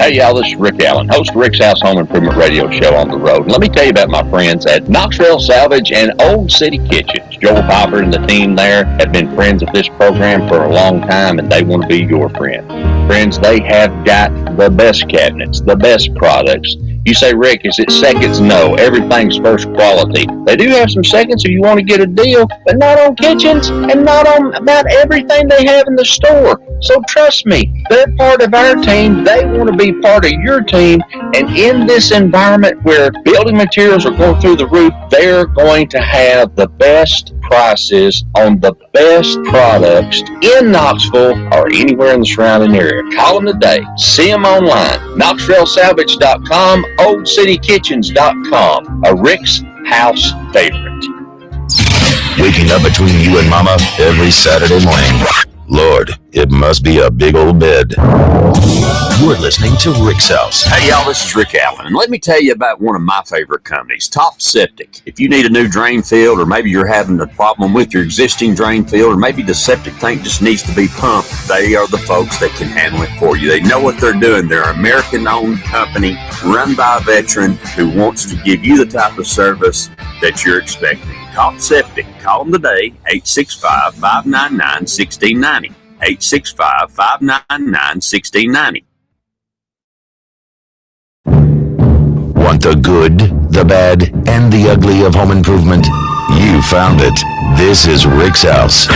Hey y'all, this is Rick Allen, host of Rick's House Home Improvement Radio Show on the road. Let me tell you about my friends at Knoxville Salvage and Old City Kitchens. Joel Popper and the team there have been friends of this program for a long time, and they want to be your friend. Friends, they have got the best cabinets, the best products. You say, Rick, is it seconds? No, everything's first quality. They do have some seconds if you want to get a deal, but not on kitchens and not on about everything they have in the store. So trust me, they're part of our team. They want to be part of your team. And in this environment where building materials are going through the roof, they're going to have the best prices on the best products in Knoxville or anywhere in the surrounding area. Call them today. See them online. KnoxvilleSalvage.com, OldCityKitchens.com. A Rick's House favorite. Waking up between you and Mama every Saturday morning. Lord, it must be a big old bed. You're listening to Rick's House. Hey y'all, this is Rick Allen, and let me tell you about one of my favorite companies, Top Septic. If you need a new drain field, or maybe you're having a problem with your existing drain field, or maybe the septic tank just needs to be pumped, they are the folks that can handle it for you. They know what they're doing. They're an American-owned company run by a veteran who wants to give you the type of service that you're expecting. Top Septic. Call them today, 865-599-1690. 865-599-1690. Want the good, the bad, and the ugly of home improvement? You found it. This is Rick's House.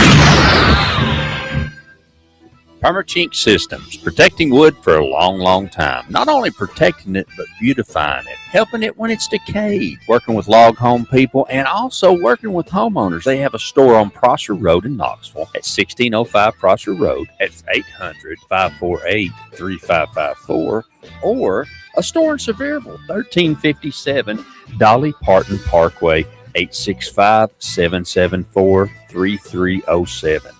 Permachink Systems, protecting wood for a long, long time. Not only protecting it, but beautifying it, helping it when it's decayed, working with log home people, and also working with homeowners. They have a store on Prosser Road in Knoxville at 1605 Prosser Road at 800-548-3554, or a store in Sevierville, 1357 Dolly Parton Parkway, 865-774-3307.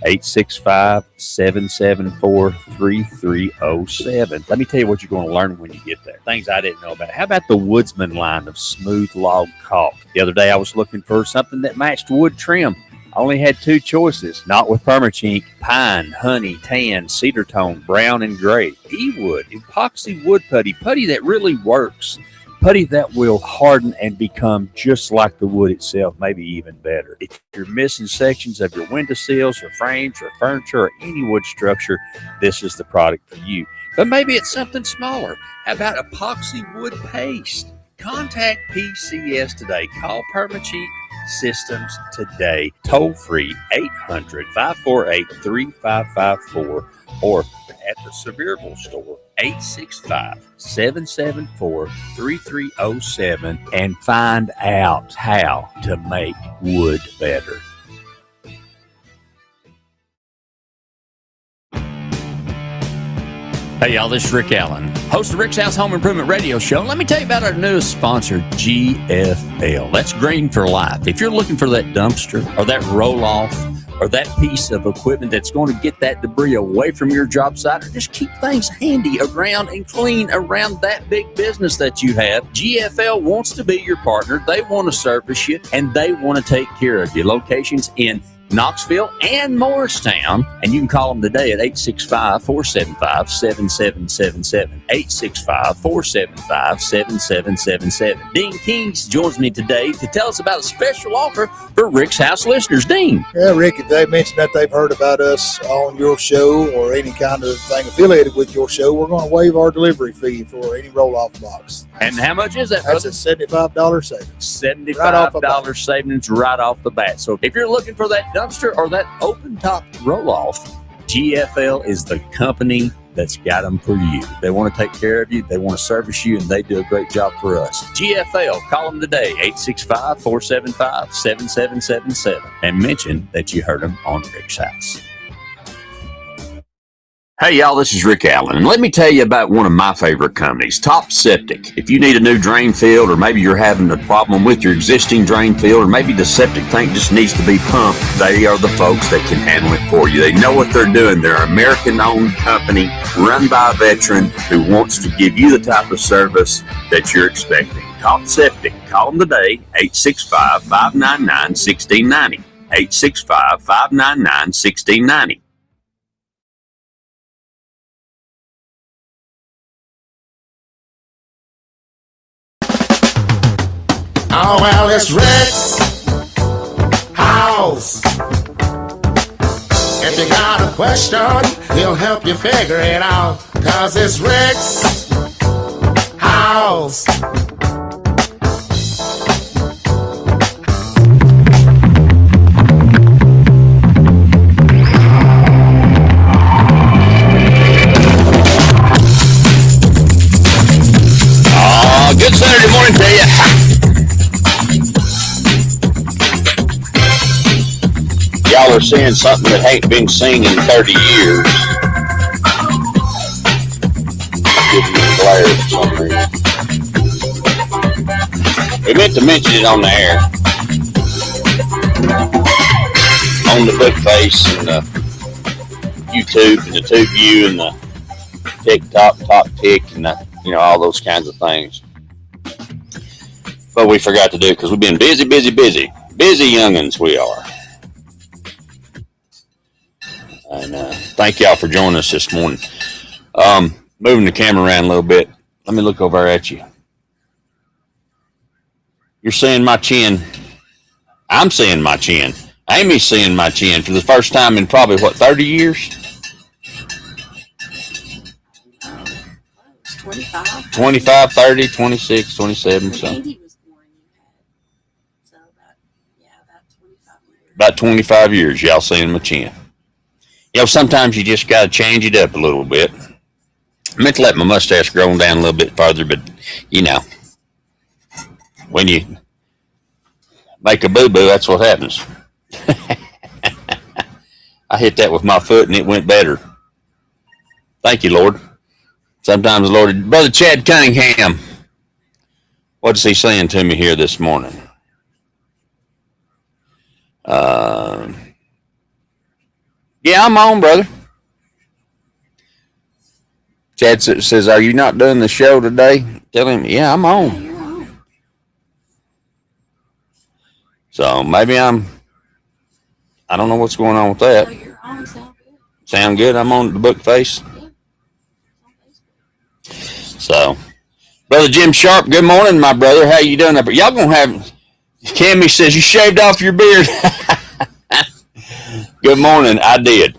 865-774-3307. Let me tell you what you're going to learn when you get there. Things I didn't know about. How about the Woodsman line of smooth log caulk? The other day I was looking for something that matched wood trim. I only had two choices. Not with Permachink. Pine, honey, tan, cedar tone, brown, and gray. E-wood, epoxy wood putty. Putty that really works. Putty that will harden and become just like the wood itself, maybe even better. If you're missing sections of your windowsills or frames or furniture or any wood structure, this is the product for you. But maybe it's something smaller. How about epoxy wood paste? Contact PCS today. Call Permachink Systems today. Toll free 800-548-3554 or at the Sevierville store, 865-774-3307, and find out how to make wood better. Hey y'all, this is Rick Allen, host of Rick's House Home Improvement Radio Show. Let me tell you about our newest sponsor, GFL. That's Green for Life. If you're looking for that dumpster or that roll-off or that piece of equipment that's going to get that debris away from your job site, or just keep things handy around and clean around that big business that you have, GFL wants to be your partner. They want to service you, and they want to take care of you. Locations in Knoxville and Morristown, and you can call them today at 865-475-7777, 865-475-7777. Dean Kings joins me today to tell us about a special offer for Rick's House listeners. Dean. Yeah, Rick, if they mentioned that they've heard about us on your show or any kind of thing affiliated with your show, we're going to waive our delivery fee for any roll-off box. And how much is that? That's a $75 savings. $75 savings right off the bat. So if you're looking for that dumpster or that open-top roll-off, GFL is the company that's got them for you. They want to take care of you, they want to service you, and they do a great job for us. GFL, call them today, 865-475-7777, and mention that you heard them on Rick's House. Hey y'all, this is Rick Allen, and let me tell you about one of my favorite companies, Top Septic. If you need a new drain field, or maybe you're having a problem with your existing drain field, or maybe the septic tank just needs to be pumped, they are the folks that can handle it for you. They know what they're doing. They're an American-owned company run by a veteran who wants to give you the type of service that you're expecting. Top Septic. Call them today, 865-599-1690. 865-599-1690. Oh, well, it's Rick's house. If you got a question, he'll help you figure it out. 'Cause it's Rick's house. Good Saturday morning to you. Y'all are seeing something that ain't been seen in 30 years. Giving me glare for some reason. We meant to mention it on the air. On the book face and the YouTube and the TubeView and the TikTok, Talk Tick and the, all those kinds of things. But we forgot to do it because we've been busy. Busy youngins we are. And thank y'all for joining us this morning. Moving the camera around a little bit. Let me look over at you. You're seeing my chin. I'm seeing my chin. Amy's seeing my chin for the first time in probably, 30 years? 25. 25, 30, 26, 27, so. Andy was born, so about 25 years. About 25 years, y'all seeing my chin. Sometimes you just got to change it up a little bit. I meant to let my mustache grow down a little bit farther, but, when you make a boo-boo, that's what happens. I hit that with my foot and it went better. Thank you, Lord. Sometimes, Lord, Brother Chad Cunningham, what is he saying to me here this morning? Yeah, I'm on, brother. Chad says, are you not doing the show today? Tell him, yeah, I'm on. Yeah, you're on. So maybe I don't know what's going on with that. Oh, you're on, sound good. Sound good? I'm on the book face. So, Brother Jim Sharp, good morning, my brother. How you doing? Y'all gonna have, Cammy says, you shaved off your beard. Good morning. I did.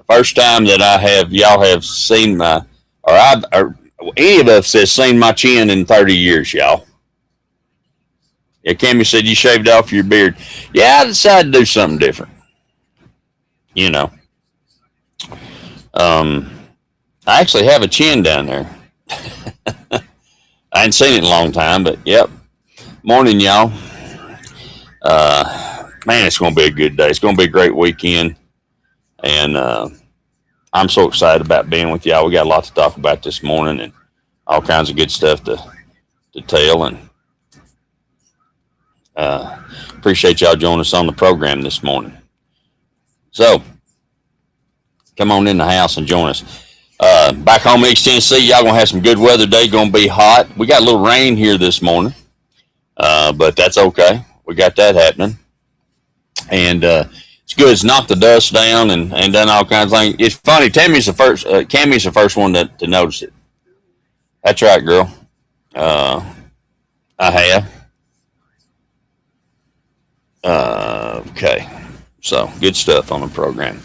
First time that y'all have seen or any of us has seen my chin in 30 years, y'all. Yeah, Cammy said you shaved off your beard. Yeah, I decided to do something different. I actually have a chin down there. I ain't seen it in a long time, but yep. Morning, y'all. Man, it's going to be a good day. It's going to be a great weekend. And I'm so excited about being with y'all. We got a lot to talk about this morning and all kinds of good stuff to tell. And appreciate y'all joining us on the program this morning. So, come on in the house and join us. Back home in East Tennessee, y'all going to have some good weather today. Going to be hot. We got a little rain here this morning, but that's okay. We got that happening. And it's good. It's knocked the dust down and done all kinds of things. It's funny. Cammy's the first one to notice it. That's right, girl. I have. Okay. So good stuff on the program.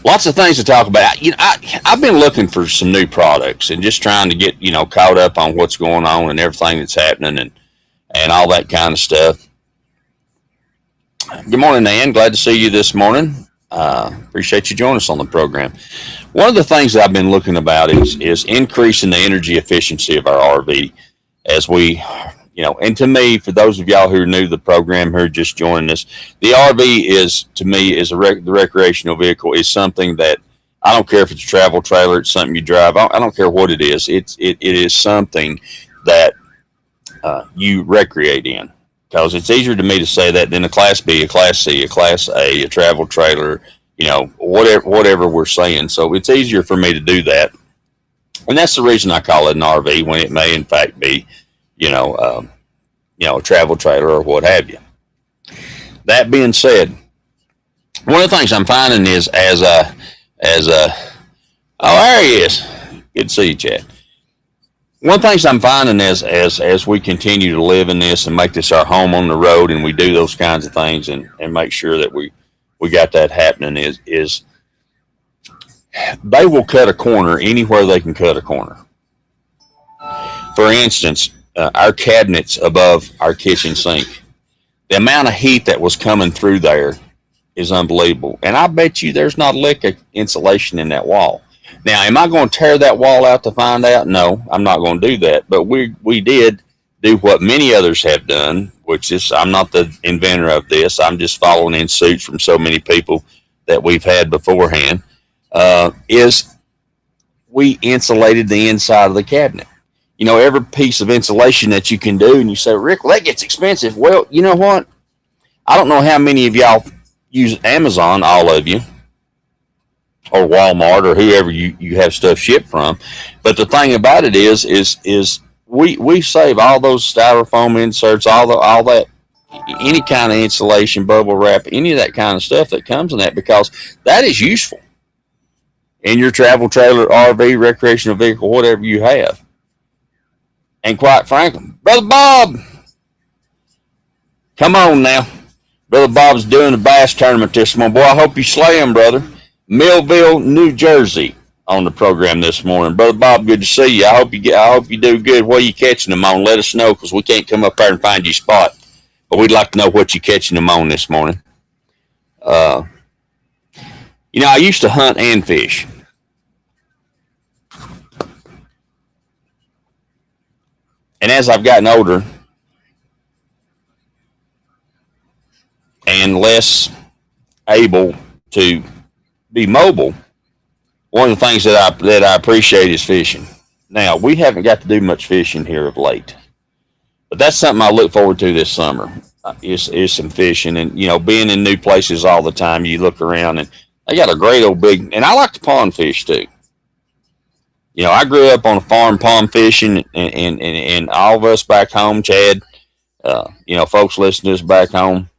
Lots of things to talk about. I've been looking for some new products and just trying to get, caught up on what's going on and everything that's happening and all that kind of stuff. Good morning, Ann. Glad to see you this morning. Appreciate you joining us on the program. One of the things that I've been looking about is increasing the energy efficiency of our RV as we, and to me, for those of y'all who are new to the program who are just joining us, the RV is, to me, the recreational vehicle is something that I don't care if it's a travel trailer, it's something you drive. I don't care what it is. It is something that you recreate in. Because it's easier to me to say that than a Class B, a Class C, a Class A, a travel trailer, whatever we're saying. So it's easier for me to do that. And that's the reason I call it an RV when it may in fact be, a travel trailer or what have you. That being said, one of the things I'm finding is oh, there he is. Good to see you, Chad. One thing I'm finding as we continue to live in this and make this our home on the road, and we do those kinds of things and make sure that we got that happening is they will cut a corner anywhere they can cut a corner. For instance, our cabinets above our kitchen sink, the amount of heat that was coming through there is unbelievable. And I bet you there's not a lick of insulation in that wall. Now, am I going to tear that wall out to find out? No, I'm not going to do that. But we did do what many others have done, which is, I'm not the inventor of this. I'm just following in suit from so many people that we've had beforehand, is we insulated the inside of the cabinet. You know, every piece of insulation that you can do, and you say, Rick, well, that gets expensive. Well, you know what? I don't know how many of y'all use Amazon, all of you, or Walmart, or whoever you have stuff shipped from. But the thing about it is we save all those styrofoam inserts, all that, any kind of insulation, bubble wrap, any of that kind of stuff that comes in that, because that is useful in your travel trailer, RV, recreational vehicle, whatever you have. And quite frankly, Brother Bob, come on now. Brother Bob's doing the bass tournament this morning. Boy, I hope you slay him, brother. Millville, New Jersey, on the program this morning. Brother Bob, good to see you. I hope you do good. What are you catching them on? Let us know, because we can't come up there and find you a spot. But we'd like to know what you're catching them on this morning. I used to hunt and fish. And as I've gotten older and less able to be mobile, one of the things that I appreciate is fishing. Now, we haven't got to do much fishing here of late, but that's something I look forward to this summer. Is some fishing, and being in new places all the time. You look around and they got a great old big, and I like to pond fish too. I grew up on a farm pond fishing, and all of us back home, Chad, folks listening to us back home.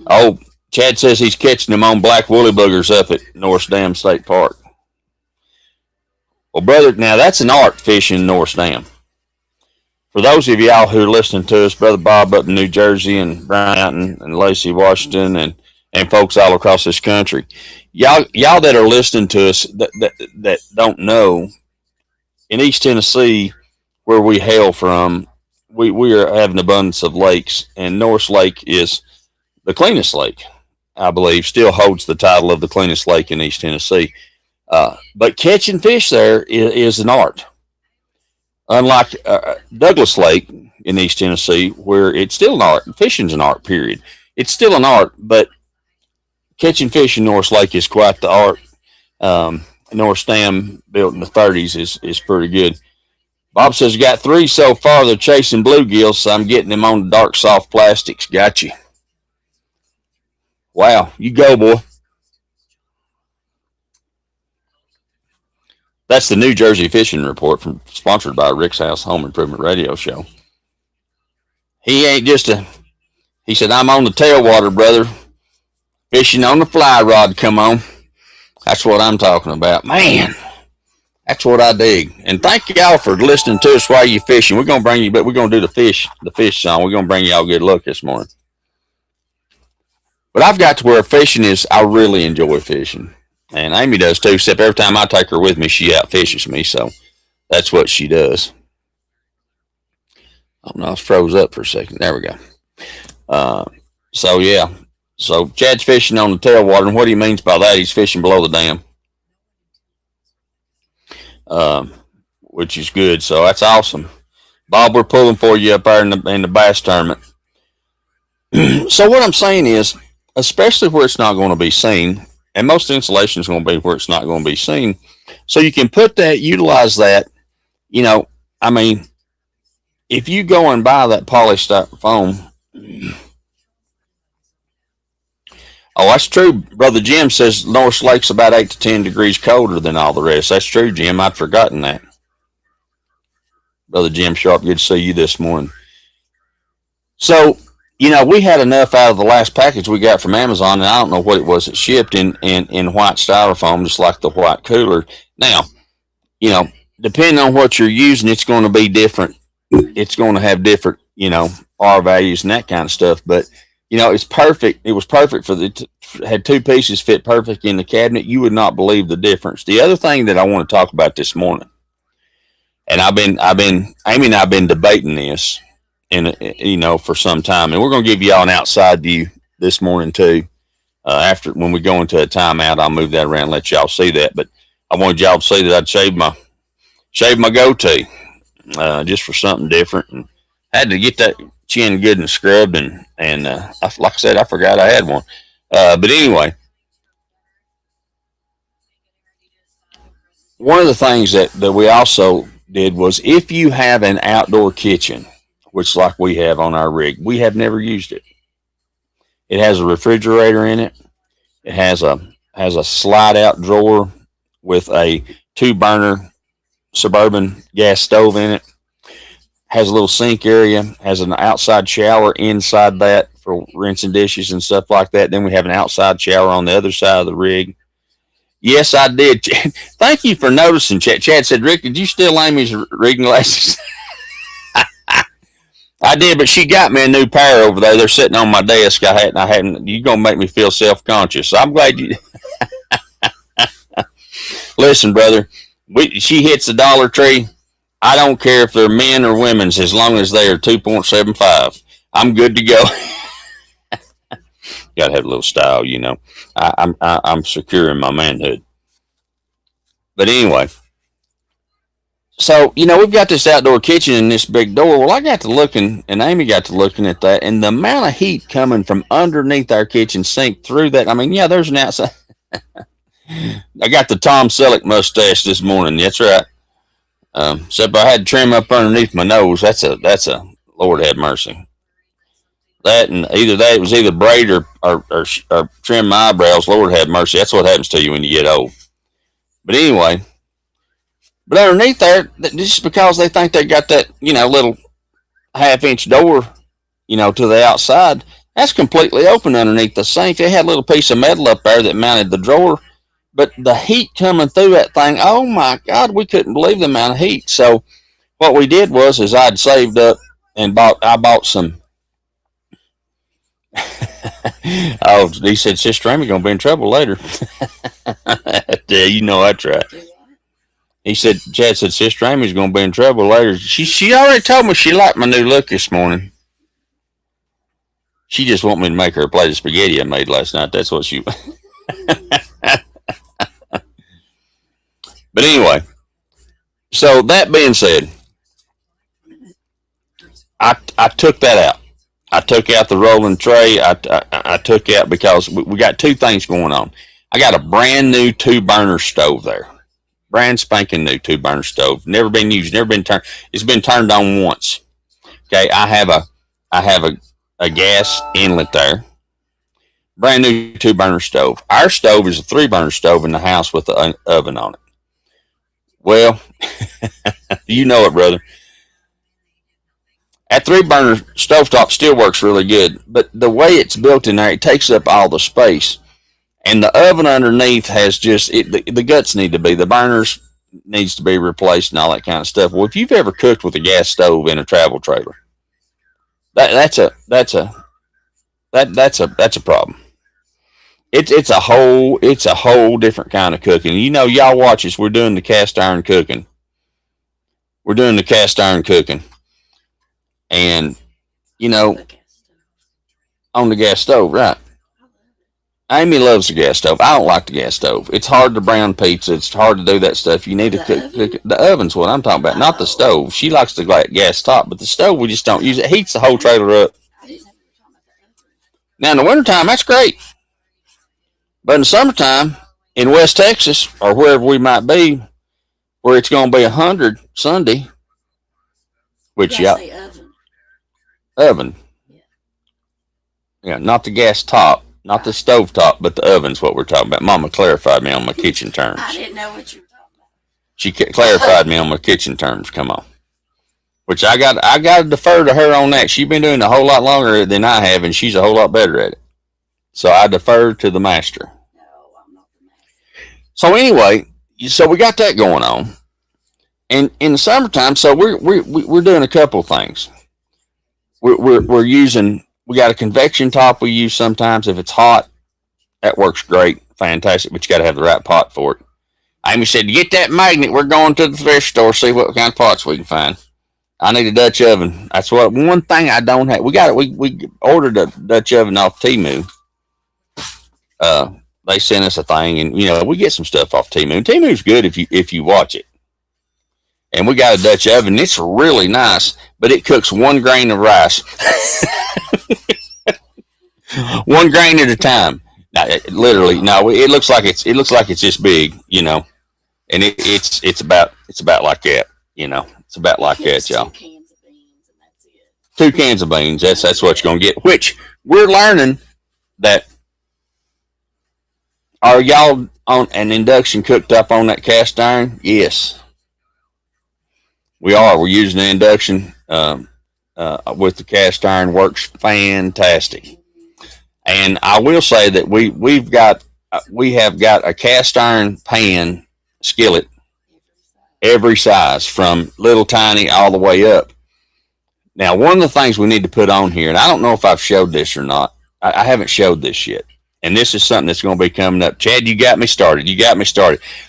Oh, Chad says he's catching them on black woolly boogers up at Norris Dam State Park. Well, brother, now that's an art, fishing Norris Dam. For those of y'all who are listening to us, Brother Bob up in New Jersey, and Brian and Lacey, Washington, and folks all across this country, y'all that are listening to us that don't know, in East Tennessee, where we hail from, we have an abundance of lakes, and Norris Lake is the cleanest lake, I believe, still holds the title of the cleanest lake in East Tennessee. But catching fish there is an art. Unlike Douglas Lake in East Tennessee, where it's still an art. Fishing's an art, period. It's still an art, but catching fish in Norris Lake is quite the art. Norris Dam, built in the 30s, is pretty good. Bob says, got 3 so far. They're chasing bluegills, so I'm getting them on the dark, soft plastics. Got you. Wow, you go, boy. That's the New Jersey Fishing Report, sponsored by Rick's House Home Improvement Radio Show. He ain't he said, I'm on the tailwater, brother. Fishing on the fly rod, come on. That's what I'm talking about. Man, that's what I dig. And thank y'all for listening to us while you're fishing. We're going to bring you, but we're going to do the fish song. We're going to bring y'all a good look this morning. But I've got to where fishing is, I really enjoy fishing. And Amy does too, except every time I take her with me, she outfishes me. So that's what she does. Oh no, it's froze up for a second. There we go. So yeah. So Chad's fishing on the tailwater, and what he means by that, he's fishing below the dam. Which is good. So that's awesome. Bob, we're pulling for you up there in the bass tournament. So what I'm saying is, especially where it's not going to be seen, and most insulation is going to be where it's not going to be seen. So you can utilize that, if you go and buy that polystyrene, oh, that's true. Brother Jim says Norris Lake's about 8 to 10 degrees colder than all the rest. That's true, Jim. I'd forgotten that. Brother Jim Sharp, good to see you this morning. So, we had enough out of the last package we got from Amazon, and I don't know what it was that shipped in white styrofoam, just like the white cooler. Now, you know, depending on what you're using, it's going to be different. It's going to have different, you know, R values and that kind of stuff. But, you know, it's perfect. It was perfect for had two pieces fit perfect in the cabinet. You would not believe the difference. The other thing that I want to talk about this morning, and Amy and I've been debating this, you know, for some time, and we're going to give y'all an outside view this morning too. After when we go into a timeout, I'll move that around and let y'all see that. But I wanted y'all to see that I'd shave my goatee just for something different, and had to get that chin good and scrubbed, and like I said, I forgot I had one. But anyway, one of the things that we also did was, if you have an outdoor kitchen, which like we have on our rig, we have never used it. It has a refrigerator in it. It has a slide out drawer with a 2-burner Suburban gas stove in it. Has a little sink area. Has an outside shower inside that for rinsing dishes and stuff like that. Then we have an outside shower on the other side of the rig. Yes, I did. Thank you for noticing. Chad said, Rick, did you steal Amy's reading glasses? I did, but she got me a new pair over there. They're sitting on my desk. I hadn't. You're gonna make me feel self-conscious. So I'm glad you. Listen, brother. She hits the Dollar Tree. I don't care if they're men or women's, as long as they are 2.75. I'm good to go. Gotta have a little style, you know. I'm secure in my manhood. But anyway. So, you know, we've got this outdoor kitchen and this big door. Well, I got to looking, and Amy got to looking at that, and the amount of heat coming from underneath our kitchen sink through that. I mean, yeah, there's an outside. I got the Tom Selleck mustache this morning. That's right. Except I had to trim up underneath my nose. That's a Lord have mercy. That, and it was either braid or trim my eyebrows. Lord have mercy. That's what happens to you when you get old. But anyway. But underneath there, just because they think they got that, you know, little half-inch door, you know, to the outside, that's completely open underneath the sink. They had a little piece of metal up there that mounted the drawer, but the heat coming through that thing, oh my God, we couldn't believe the amount of heat. So what we did was, I'd saved up and I bought some. Oh, he said, Sister Amy gonna be in trouble later. Yeah, you know that's right. He said, Chad said, Sister Amy's going to be in trouble later. She already told me she liked my new look this morning. She just want me to make her a plate of spaghetti I made last night. That's what she... But anyway, so that being said, I took that out. I took out the rolling tray. I took out because we got two things going on. I got a brand new 2-burner stove there. Brand spanking new 2-burner stove. Never been used, never been turned. It's been turned on once. Okay, I have a gas inlet there. Brand new 2-burner stove. Our stove is a 3-burner stove in the house with an oven on it. Well, you know it, brother. That 3-burner stovetop still works really good, but the way it's built in there, it takes up all the space. And the oven underneath has just, the guts need to be, the burners needs to be replaced and all that kind of stuff. Well, if you've ever cooked with a gas stove in a travel trailer, that's a problem. It's a whole different kind of cooking. You know, y'all watch us. We're doing the cast iron cooking. And, you know, on the gas stove, right? Amy loves the gas stove. I don't like the gas stove. It's hard to brown pizza. It's hard to do that stuff. You need to cook it. The oven's what I'm talking about, not the stove. She likes the gas top, but the stove, we just don't use it. It heats the whole trailer up. Now, in the wintertime, that's great. But in the summertime, in West Texas, or wherever we might be, where it's going to be 100 Sunday, which, oven. Yeah, not the gas top. Not the stove top, but the oven's what we're talking about. Mama clarified me on my kitchen terms. I didn't know what you were talking about. She clarified me on my kitchen terms. Come on. Which I got to defer to her on that. She's been doing it a whole lot longer than I have, and she's a whole lot better at it. So I defer to the master. No, I'm not the master. So anyway, so we got that going on. And in the summertime, so we're doing a couple of things. We're using, we got a convection top we use sometimes if it's hot. That works great, fantastic, but you got to have the right pot for it. Amy said, "Get that magnet. We're going to the thrift store, see what kind of pots we can find." I need a Dutch oven. That's what one thing I don't have. We ordered a Dutch oven off Temu. They sent us a thing, and we get some stuff off Temu. Temu's good if you watch it. And we got a Dutch oven. It's really nice, but it cooks 1 grain of rice, 1 grain at a time. Now, it looks like it's this big, and it's about like that, It's about like that, y'all. 2 cans of beans, and that's it. 2 cans of beans. That's what you're gonna get. Which we're learning that. Are y'all on an induction cooked up on that cast iron? Yes, we are. We're using the induction with the cast iron. Works fantastic. And I will say that we have got a cast iron pan skillet, every size from little tiny all the way up. Now, one of the things we need to put on here, and I don't know if I've showed this or not. I haven't showed this yet. And this is something that's going to be coming up. Chad, you got me started.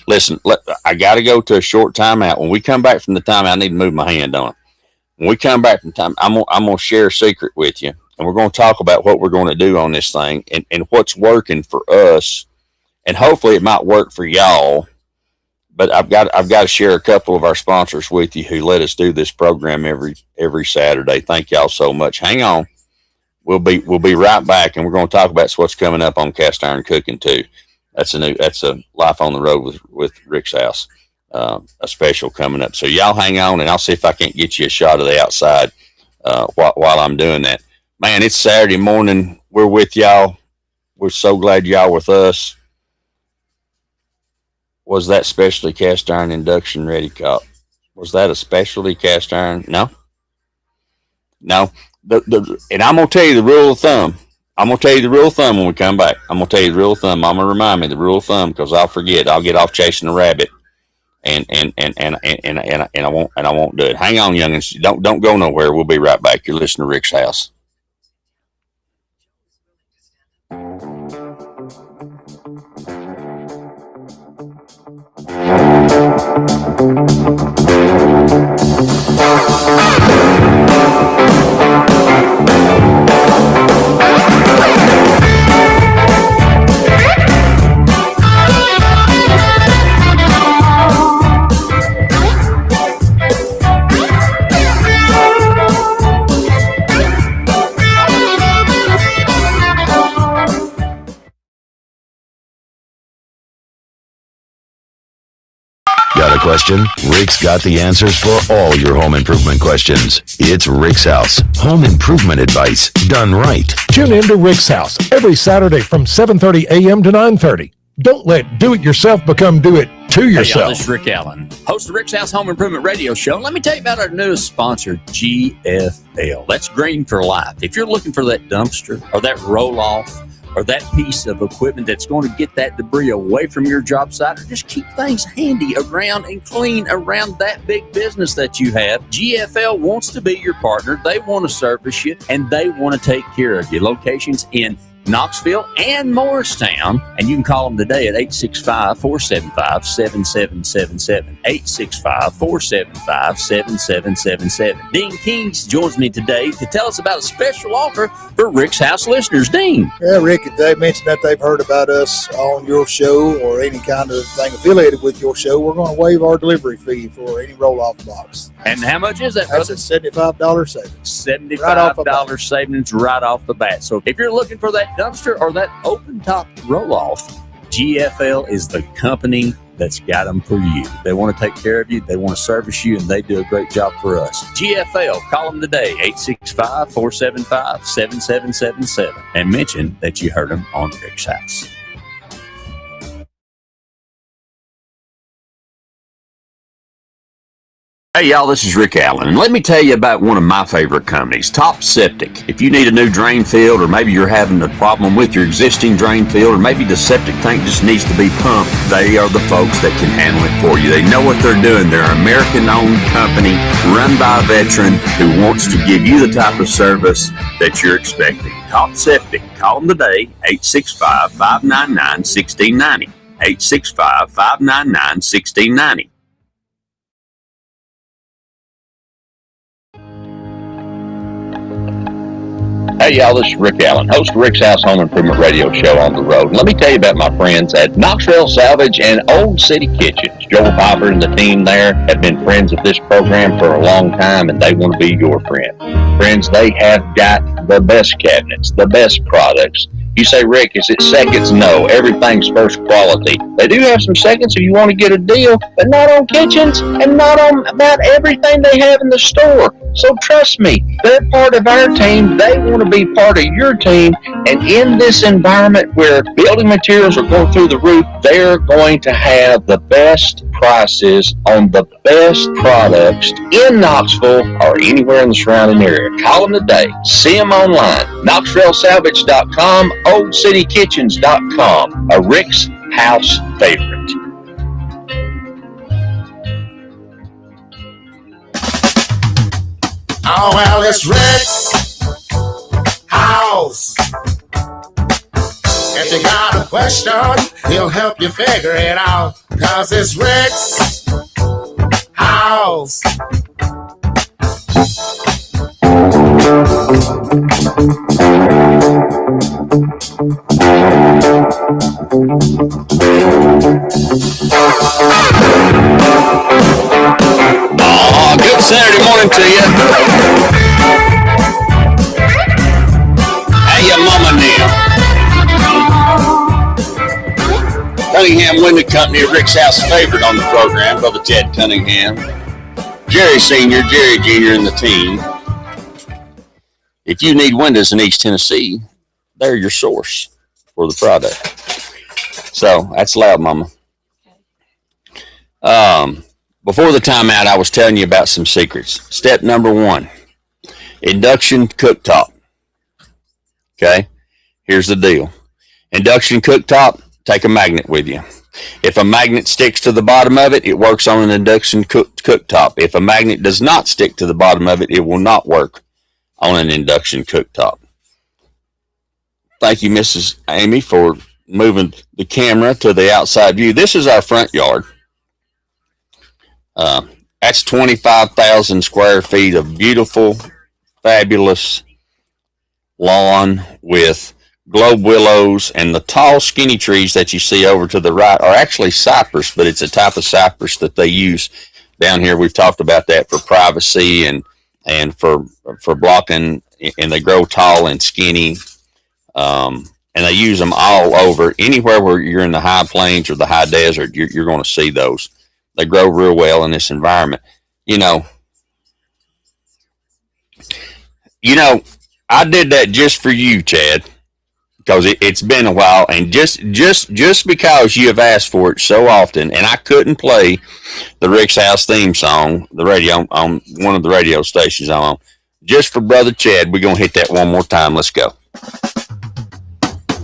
Listen, I got to go to a short timeout. When we come back from the timeout, I need to move my hand on it. When we come back from time, I'm going to share a secret with you. And we're going to talk about what we're going to do on this thing and what's working for us. And hopefully it might work for y'all. But I've got to share a couple of our sponsors with you who let us do this program every Saturday. Thank y'all so much. Hang on. We'll be right back, and we're going to talk about what's coming up on cast iron cooking too. That's a Life on the Road with Rick's House, a special coming up. So y'all hang on, and I'll see if I can't get you a shot of the outside while I'm doing that. Man, it's Saturday morning. We're with y'all. We're so glad y'all with us. Was that specialty cast iron induction ready, Cop? Was that a specialty cast iron? No. And I'm going to tell you the rule of thumb. I'm going to tell you the rule of thumb when we come back. I'm going to tell you the rule of thumb. I'm going to remind me the rule of thumb because I'll forget. I'll get off chasing a rabbit, and I won't do it. Hang on, youngins. Don't go nowhere. We'll be right back. You're listening to Rick's House. Got a question? Rick's got the answers for all your home improvement questions. It's Rick's House. Home improvement advice done right. Tune in to Rick's House every Saturday from 7:30 a.m. to 9:30. Don't let do-it-yourself become do-it-to-yourself. Hey, y'all, this is Rick Allen, host of Rick's House Home Improvement Radio Show. Let me tell you about our newest sponsor, GFL. That's Green for Life. If you're looking for that dumpster or that roll-off or that piece of equipment that's going to get that debris away from your job site, or just keep things handy around and clean around that big business that you have, GFL wants to be your partner. They want to service you, and they want to take care of you. Locations in Knoxville and Morristown, and you can call them today at 865-475-7777, 865-475-7777. Dean Kings joins me today to tell us about a special offer for Rick's House listeners. Dean. Yeah, Rick, if they mentioned that they've heard about us on your show or any kind of thing affiliated with your show, we're going to waive our delivery fee for any roll-off box. And how much is that, That's brother? a $75 savings. $75 savings right off the bat. So if you're looking for that dumpster or that open top roll-off, GFL is the company that's got them for you. They want to take care of you, they want to service you, and they do a great job for us. GFL, call them today, 865-475-7777, and mention that you heard them on Rick's House. Hey y'all, this is Rick Allen, and let me tell you about one of my favorite companies, Top Septic. If you need a new drain field, or maybe you're having a problem with your existing drain field, or maybe the septic tank just needs to be pumped, they are the folks that can handle it for you. They know what they're doing. They're an American-owned company run by a veteran who wants to give you the type of service that you're expecting. Top Septic. Call them today, 865-599-1690. 865-599-1690. Hey y'all, this is Rick Allen, host of Rick's House Home Improvement Radio Show on the road. And let me tell you about my friends at Knoxville Salvage and Old City Kitchens. Joel Piper and the team there have been friends of this program for a long time, and they want to be your friend. Friends, they have got the best cabinets, the best products. You say, Rick, is it seconds? No, everything's first quality. They do have some seconds if you want to get a deal, but not on kitchens and not on about everything they have in the store. So trust me, they're part of our team. They want to be part of your team. And in this environment where building materials are going through the roof, they're going to have the best prices on the best products in Knoxville or anywhere in the surrounding area. Call them today. See them online. KnoxvilleSalvage.com, OldCityKitchens.com. A Rick's House favorite. Oh, well, it's Rick's House. If you got a question, he'll help you figure it out. 'Cause it's Rick's House. Oh, good Saturday morning to you. Hey, your mama now. Cunningham Window Company, Rick's House favorite on the program, Brother Ted Cunningham. Jerry Sr., Jerry Jr., and the team. If you need windows in East Tennessee, they're your source for the product. So, that's loud, Mama. Before the timeout, I was telling you about some secrets. Step number 1, induction cooktop. Okay, here's the deal. Induction cooktop, take a magnet with you. If a magnet sticks to the bottom of it, it works on an induction cooktop. If a magnet does not stick to the bottom of it, it will not work on an induction cooktop. Thank you, Mrs. Amy, for moving the camera to the outside view. This is our front yard. That's 25,000 square feet of beautiful, fabulous lawn with globe willows, and the tall, skinny trees that you see over to the right are actually cypress, but it's a type of cypress that they use down here. We've talked about that for privacy and for blocking, and they grow tall and skinny. And they use them all over. Anywhere where you're in the high plains or the high desert, you're going to see those. They grow real well in this environment. You know, I did that just for you, Chad, because it's been a while, and just because you have asked for it so often, and I couldn't play the Rick's House theme song, the radio on one of the radio stations I'm on, just for Brother Chad, we're gonna hit that one more time. Let's go.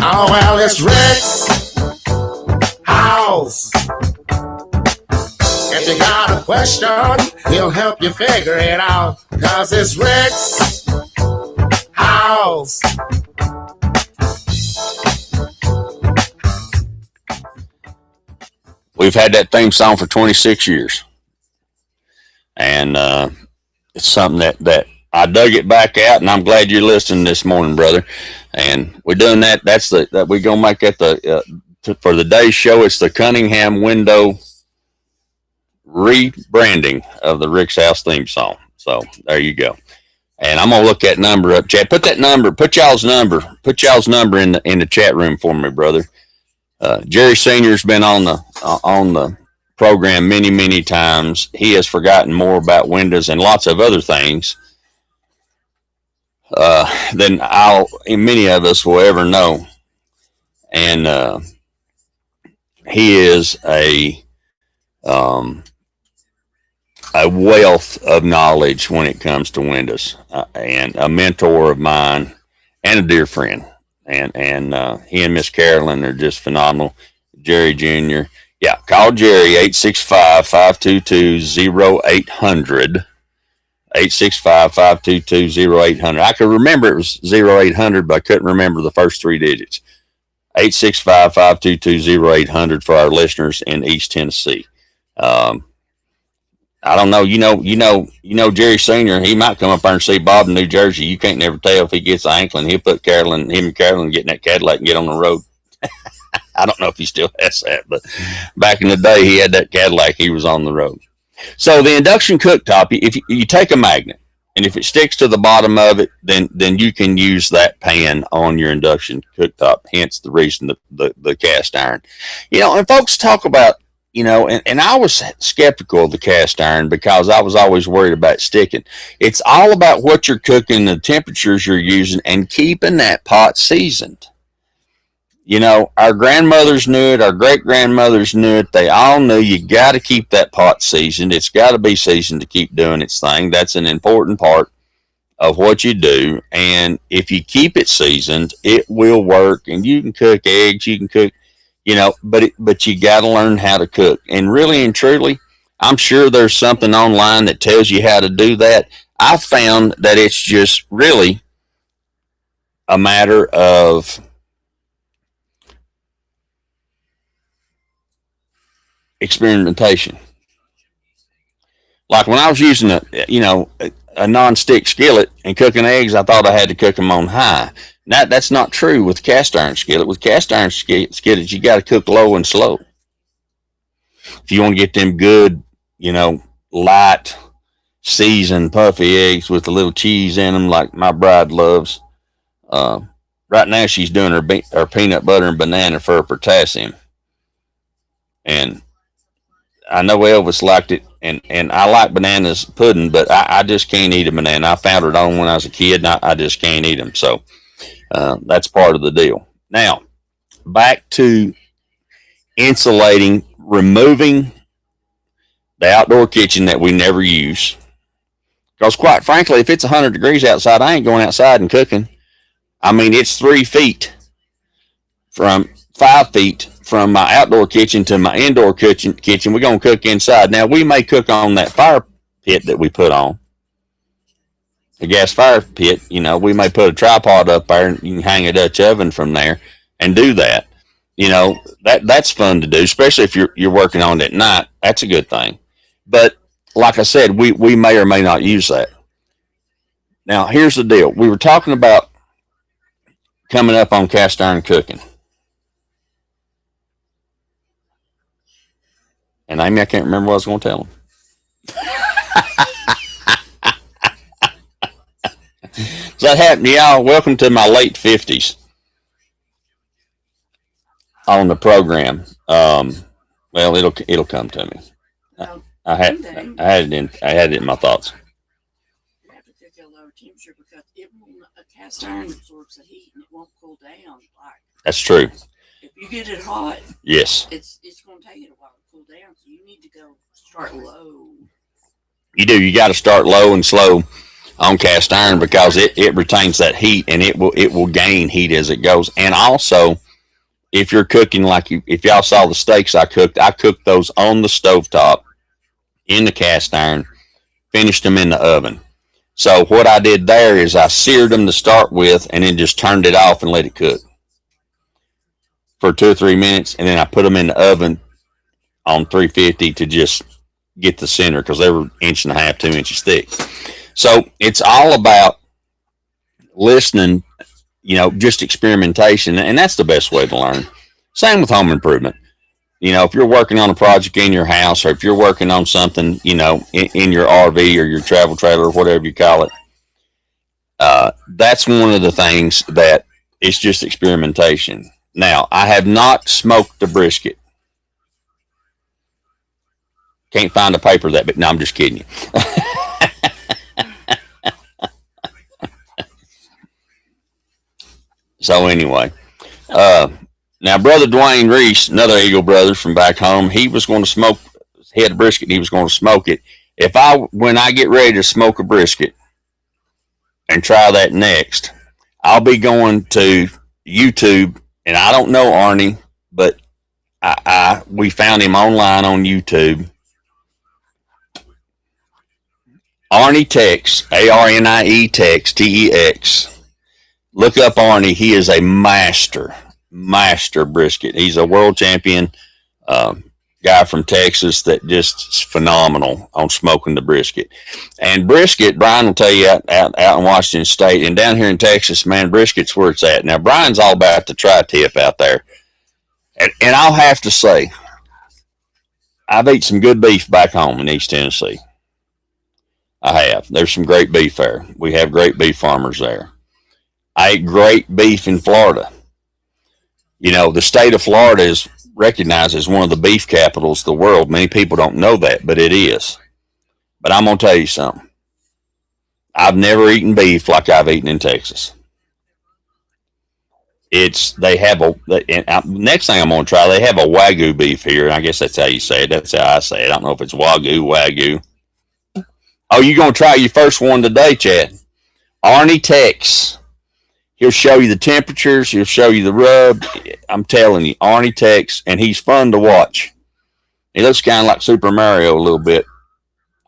Oh, well, it's Rick's House. If you got a question, he'll help you figure it out. 'Cause it's Rick's House. We've had that theme song for 26 years. And it's something that I dug it back out, and I'm glad you're listening this morning, brother. And we're doing that. That's that we're going to make that for the day's show. It's the Cunningham Window rebranding of the Rick's House theme song. So there you go. And I'm going to look that number up, Chad. Put y'all's number in the chat room for me, brother. Jerry Sr.'s been on the program many, many times. He has forgotten more about windows and lots of other things than many of us will ever know. And he is a a wealth of knowledge when it comes to windows, and a mentor of mine and a dear friend. And he and Miss Carolyn are just phenomenal. Jerry Jr. Yeah, call Jerry, 865-522-0800. 865-522-0800. I could remember it was 0800, but I couldn't remember the first three digits. 865-522-0800 for our listeners in East Tennessee. I don't know. You know Jerry Sr., he might come up there and see Bob in New Jersey. You can't never tell if he gets an inkling. He'll put him and Carolyn get in that Cadillac and get on the road. I don't know if he still has that, but back in the day, he had that Cadillac. He was on the road. So the induction cooktop, if you take a magnet, and if it sticks to the bottom of it, then you can use that pan on your induction cooktop. Hence the reason the cast iron. And folks talk about, and I was skeptical of the cast iron because I was always worried about sticking. It's all about what you're cooking, the temperatures you're using, and keeping that pot seasoned. Our grandmothers knew it. Our great-grandmothers knew it. They all knew you got to keep that pot seasoned. It's got to be seasoned to keep doing its thing. That's an important part of what you do. And if you keep it seasoned, it will work. And you can cook eggs. You can cook, but you got to learn how to cook. And really and truly, I'm sure there's something online that tells you how to do that. I found that it's just really a matter of experimentation. Like when I was using a non-stick skillet and cooking eggs, I thought I had to cook them on high. That's not true with cast iron skillet. With cast iron skillets, you got to cook low and slow. If you want to get them good, light, seasoned, puffy eggs with a little cheese in them, like my bride loves. Right now, she's doing her peanut butter and banana for her potassium, and I know Elvis liked it, and I like bananas pudding, but I just can't eat a banana. I found it on when I was a kid, and I just can't eat them. So that's part of the deal. Now, back to insulating, removing the outdoor kitchen that we never use. Because quite frankly, if it's 100 degrees outside, I ain't going outside and cooking. I mean, it's 5 feet from my outdoor kitchen to my indoor kitchen. We're going to cook inside. Now, we may cook on that fire pit that we put on, the gas fire pit. We may put a tripod up there and you can hang a Dutch oven from there and do that. That's fun to do, especially if you're working on it at night. That's a good thing. But like I said, we may or may not use that. Now, here's the deal. We were talking about coming up on cast iron cooking. And Amy, I can't remember what I was going to tell them. So that happened, y'all. Welcome to my late 50s on the program. Well, it'll come to me. I had it in my thoughts. You have to cook at a lower temperature because a cast iron absorbs the heat and it won't cool down. That's true. If you get it hot, yes, it's going to take it a while to cool down. So you need to start low. You do. You got to start low and slow on cast iron because it retains that heat and it will gain heat as it goes. And also, if you're cooking if y'all saw the steaks I cooked those on the stovetop in the cast iron, finished them in the oven. So what I did there is I seared them to start with and then just turned it off and let it cook for 2 or 3 minutes, and then I put them in the oven on 350 to just get the center because they were 1.5 to 2 inches thick. So it's all about listening, just experimentation, and that's the best way to learn. Same with home improvement. If you're working on a project in your house or if you're working on something, in your RV or your travel trailer or whatever you call it, that's one of the things that it's just experimentation. Now, I have not smoked the brisket. Can't find a paper that big. No, I'm just kidding you. So anyway, now Brother Dwayne Reese, another Eagle brother from back home, he was going to smoke, he had a brisket, he was going to smoke it. When I get ready to smoke a brisket and try that next, I'll be going to YouTube, and I don't know Arnie, but we found him online on YouTube. Arnie Tex, ARNIE Tex, TEX. Look up Arnie. He is a master brisket. He's a world champion guy from Texas that just is phenomenal on smoking the brisket. And brisket, Brian will tell you out in Washington State and down here in Texas, man, brisket's where it's at. Now, Brian's all about the tri-tip out there. And I'll have to say, I've eaten some good beef back home in East Tennessee. I have. There's some great beef there. We have great beef farmers there. I ate great beef in Florida. You know, the state of Florida is recognized as one of the beef capitals of the world. Many people don't know that, but it is. But I'm going to tell you something. I've never eaten beef like I've eaten in Texas. Next thing I'm going to try, they have a Wagyu beef here. I guess that's how you say it. That's how I say it. I don't know if it's Wagyu. Oh, you're going to try your first one today, Chad. Arnie Tex. He'll show you the temperatures. He'll show you the rub. I'm telling you, Arnie Tex, and he's fun to watch. He looks kind of like Super Mario a little bit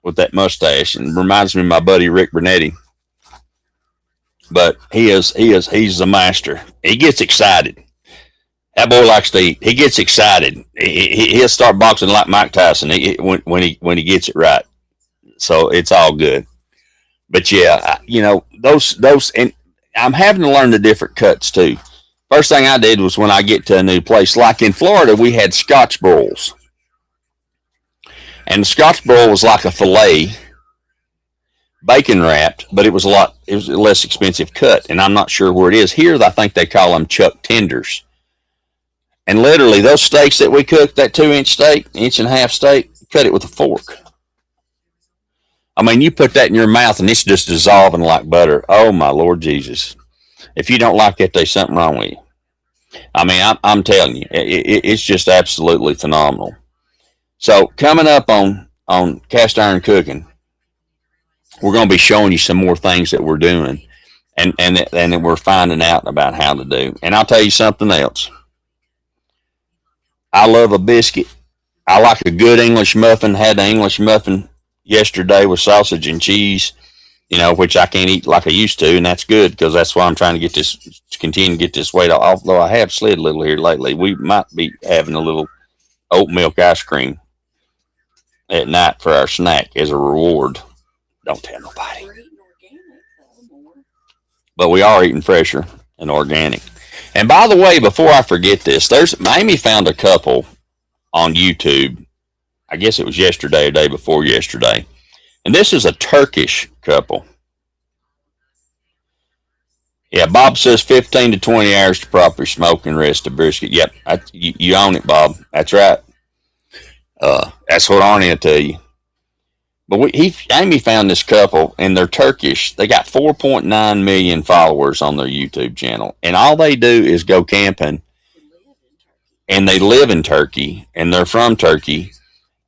with that mustache, and reminds me of my buddy Rick Bernetti. But he's a master. He gets excited. That boy likes to eat. He gets excited. He'll start boxing like Mike Tyson when he gets it right. So it's all good. But yeah, those, and I'm having to learn the different cuts too. First thing I did was when I get to a new place, like in Florida, we had Scotch broils. And the Scotch broil was like a filet, bacon wrapped, but it was a less expensive cut. And I'm not sure where it is. Here, I think they call them chuck tenders. And literally, those steaks that we cooked, that 2-inch steak, 1.5-inch steak, cut it with a fork. I mean, you put that in your mouth and it's just dissolving like butter. Oh, my Lord Jesus. If you don't like it, there's something wrong with you. I mean, I'm telling you, it's just absolutely phenomenal. So coming up on Cast Iron Cooking, we're going to be showing you some more things that we're doing and that we're finding out about how to do. And I'll tell you something else. I love a biscuit. I like a good English muffin. Had an English muffin yesterday with sausage and cheese, which I can't eat like I used to, and that's good because that's why I'm trying to continue to get this weight off. Although I have slid a little here lately, we might be having a little oat milk ice cream at night for our snack as a reward. Don't tell nobody. But we are eating fresher and organic. And by the way, before I forget this, Amy found a couple on YouTube. I guess it was yesterday or day before yesterday. And this is a Turkish couple. Yeah, Bob says 15 to 20 hours to properly smoke and rest a brisket. Yep, you own it, Bob. That's right. That's what Arnie will tell you. But Amy found this couple, and they're Turkish. They got 4.9 million followers on their YouTube channel. And all they do is go camping. And they live in Turkey, and they're from Turkey.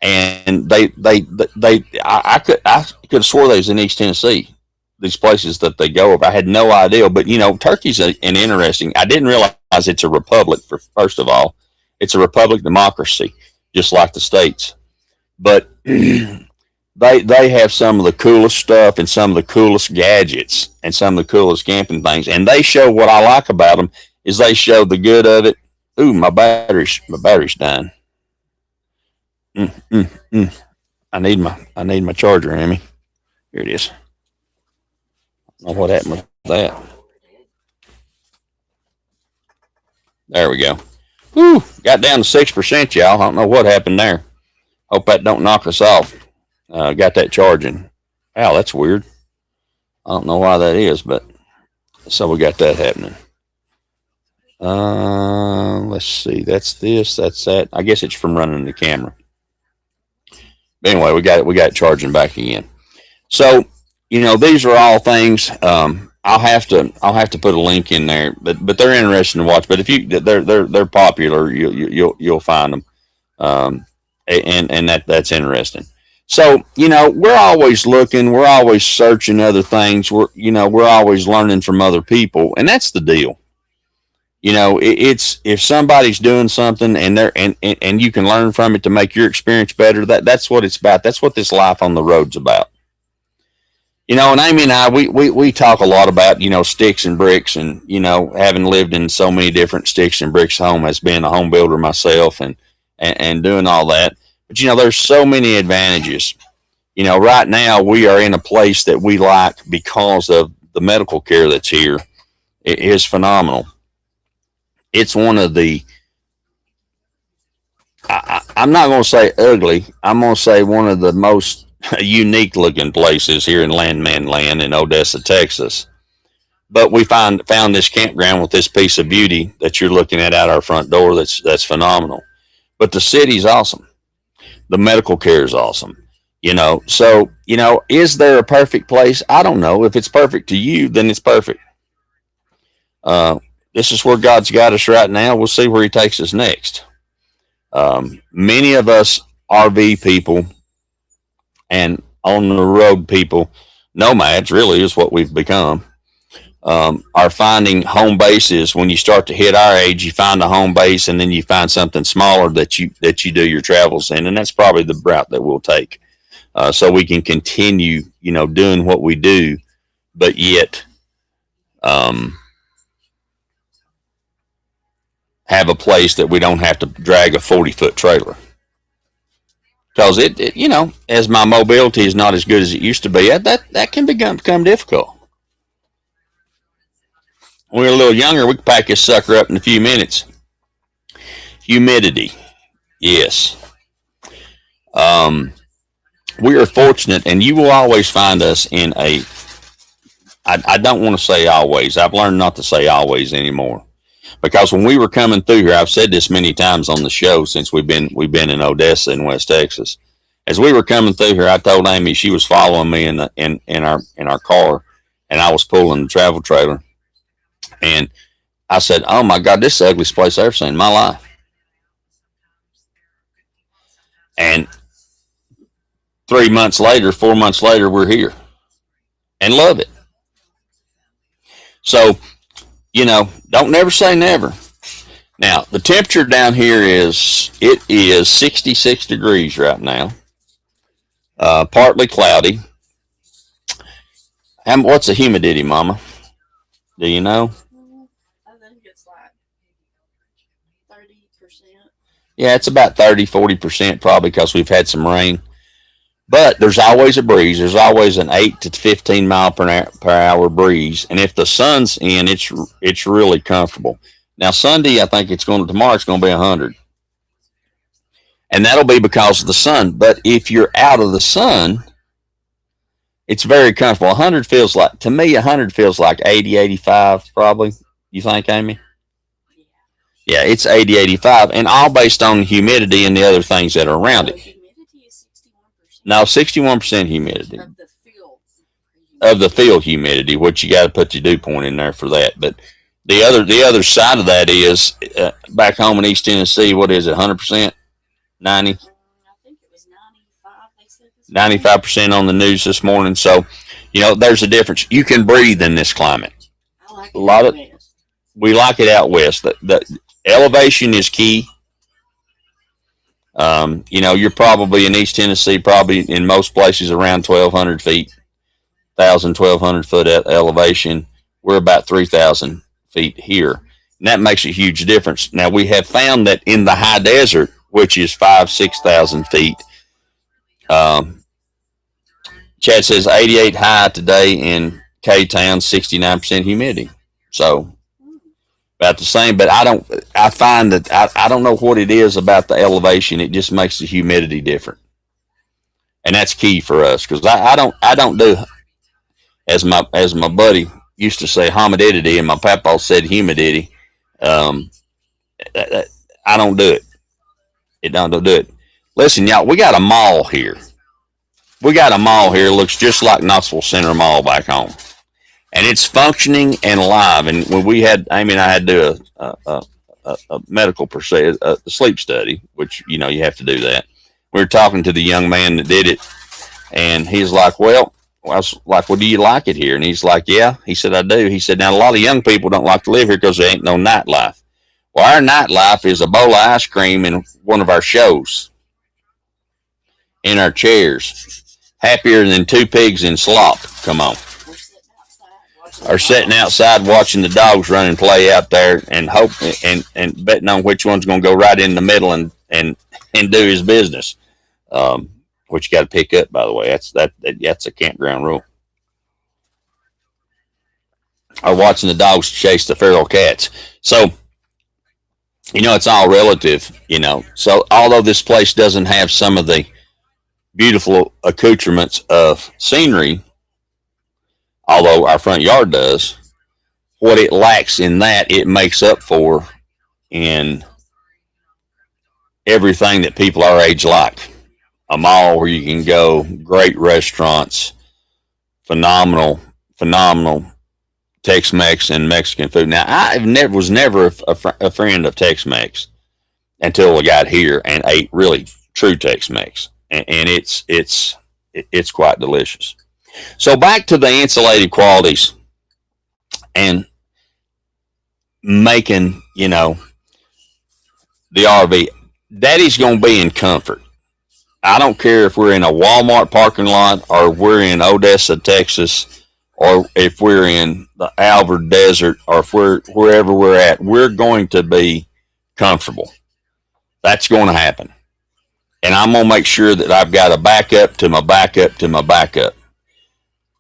And I could have swore they was in East Tennessee, these places that they go over. I had no idea, but Turkey's an interesting. I didn't realize it's a republic. First of all, it's a republic democracy, just like the States. But they have some of the coolest stuff and some of the coolest gadgets and some of the coolest camping things. And they show what I like about them is they show the good of it. Ooh, my battery's dying. I need my charger, Amy. Here it is. I don't know what happened with that. There we go. Whew, got down to 6%, y'all. I don't know what happened there. Hope that don't knock us off. Got that charging. Wow, that's weird. I don't know why that is, but so we got that happening. Let's see. That's this. That's that. I guess it's from running the camera. But anyway, we got it charging back again. So, these are all things. I'll have to put a link in there, but they're interesting to watch. But if they're popular, you'll find them, and that's interesting. So, we're always looking, we're always searching other things. We're always learning from other people. And that's the deal. It's if somebody's doing something and and you can learn from it to make your experience better, that's what it's about. That's what this life on the road's about. And Amy and I, we talk a lot about, sticks and bricks and, having lived in so many different sticks and bricks home as being a home builder myself and doing all that. But, there's so many advantages. Right now we are in a place that we like because of the medical care that's here. It is phenomenal. It's one of the, I'm not going to say ugly. I'm going to say one of the most unique looking places here in Landman Land in Odessa, Texas. But we found this campground with this piece of beauty that you're looking at out our front door. That's phenomenal. But the city's awesome. The medical care is awesome. So, is there a perfect place? I don't know. If it's perfect to you, then it's perfect. This is where God's got us right now. We'll see where he takes us next. Many of us RV people and on the road people, nomads really is what we've become, are finding home bases. When you start to hit our age, you find a home base and then you find something smaller that you do your travels in. And that's probably the route that we'll take. So we can continue, doing what we do, but yet, have a place that we don't have to drag a 40-foot trailer. Because it, as my mobility is not as good as it used to be, that can become difficult. When we're a little younger, we could pack this sucker up in a few minutes. Humidity. Yes. We are fortunate, and you will always find us in a, I don't want to say always. I've learned not to say always anymore. Because when we were coming through here, I've said this many times on the show since we've been in Odessa in West Texas. As we were coming through here, I told Amy she was following me in our car, and I was pulling the travel trailer. And I said, "Oh my God, this is the ugliest place I've ever seen in my life." And 4 months later, we're here and love it. So, don't never say never. Now, the temperature down here is 66 degrees right now. Partly cloudy. What's the humidity, Mama? Do you know? I think it's like 30%. Yeah, it's about 30-40% probably because we've had some rain. But there's always a breeze. There's always an 8 to 15 mile per hour breeze. And if the sun's in, it's really comfortable. Now, Sunday, I think tomorrow it's going to be 100. And that'll be because of the sun. But if you're out of the sun, it's very comfortable. 100 feels like 80, 85 probably. You think, Amy? Yeah, it's 80, 85. And all based on humidity and the other things that are around it. No, 61% humidity. Of the field humidity, which you got to put your dew point in there for that. But the other side of that is back home in East Tennessee, what is it, 100%? 90? I think it was 95, they said this morning. 95% on the news this morning. So, there's a difference. You can breathe in this climate. I like it we like it out west. The elevation is key. You're probably in East Tennessee, probably in most places around 1,200 feet, 1,200 foot elevation. We're about 3,000 feet here. And that makes a huge difference. Now, we have found that in the high desert, which is 6,000 feet, Chad says 88 high today in K-Town, 69% humidity. So, about the same, but I find that I don't know what it is about the elevation. It just makes the humidity different. And that's key for us. Cause I don't do, as my buddy used to say, humidity, and my papa said humidity. I don't do it. It don't do it. Listen, y'all, we got a mall here. Looks just like Knoxville Center Mall back home. And it's functioning and alive. And when Amy and I had to do a medical a sleep study, which, you have to do that. We were talking to the young man that did it, And he's like, well, I was like, well, do you like it here? And he's like, yeah. He said, I do. He said, now, a lot of young people don't like to live here because there ain't no nightlife. Well, our nightlife is a bowl of ice cream in one of our shows, in our chairs. Happier than two pigs in slop. Come on. Or sitting outside watching the dogs run and play out there and hope and betting on which one's going to go right in the middle and do his business. Which you got to pick up, by the way. That's a campground rule. Or watching the dogs chase the feral cats. So, it's all relative, So, although this place doesn't have some of the beautiful accoutrements of scenery, although our front yard does, what it lacks in that, it makes up for in everything that people our age like. A mall where you can go, great restaurants, phenomenal Tex-Mex and Mexican food. Now, I was never a friend of Tex-Mex until I got here and ate really true Tex-Mex, and it's quite delicious. So back to the insulated qualities and making, the RV. Daddy's going to be in comfort. I don't care if we're in a Walmart parking lot or we're in Odessa, Texas, or if we're in the Alvord Desert or if we're wherever we're at, we're going to be comfortable. That's going to happen. And I'm going to make sure that I've got a backup to my backup to my backup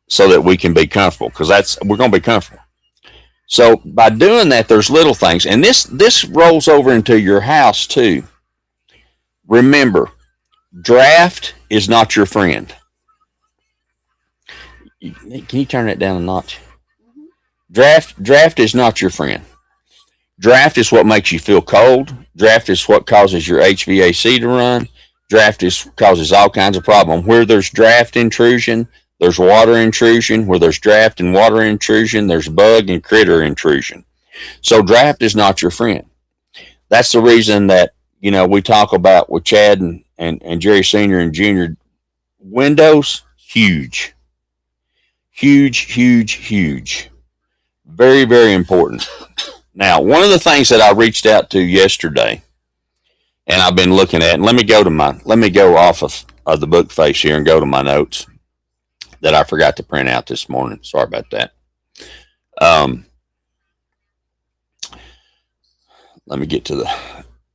so that we can be comfortable, because we're going to be comfortable. So by doing that, there's little things. And this rolls over into your house too. Remember, draft is not your friend. Can you turn that down a notch? Draft is not your friend. Draft is what makes you feel cold. Draft is what causes your HVAC to run. Draft causes all kinds of problems. Where there's draft intrusion, there's water intrusion. Where there's draft and water intrusion, there's bug and critter intrusion. So draft is not your friend. That's the reason that, we talk about with Chad and Jerry Sr. and Jr. Windows, huge. Very, very important. Now, one of the things that I reached out to yesterday, and I've been looking at, and let me go off of the book face here and go to my notes that I forgot to print out this morning. Sorry about that. Let me get to the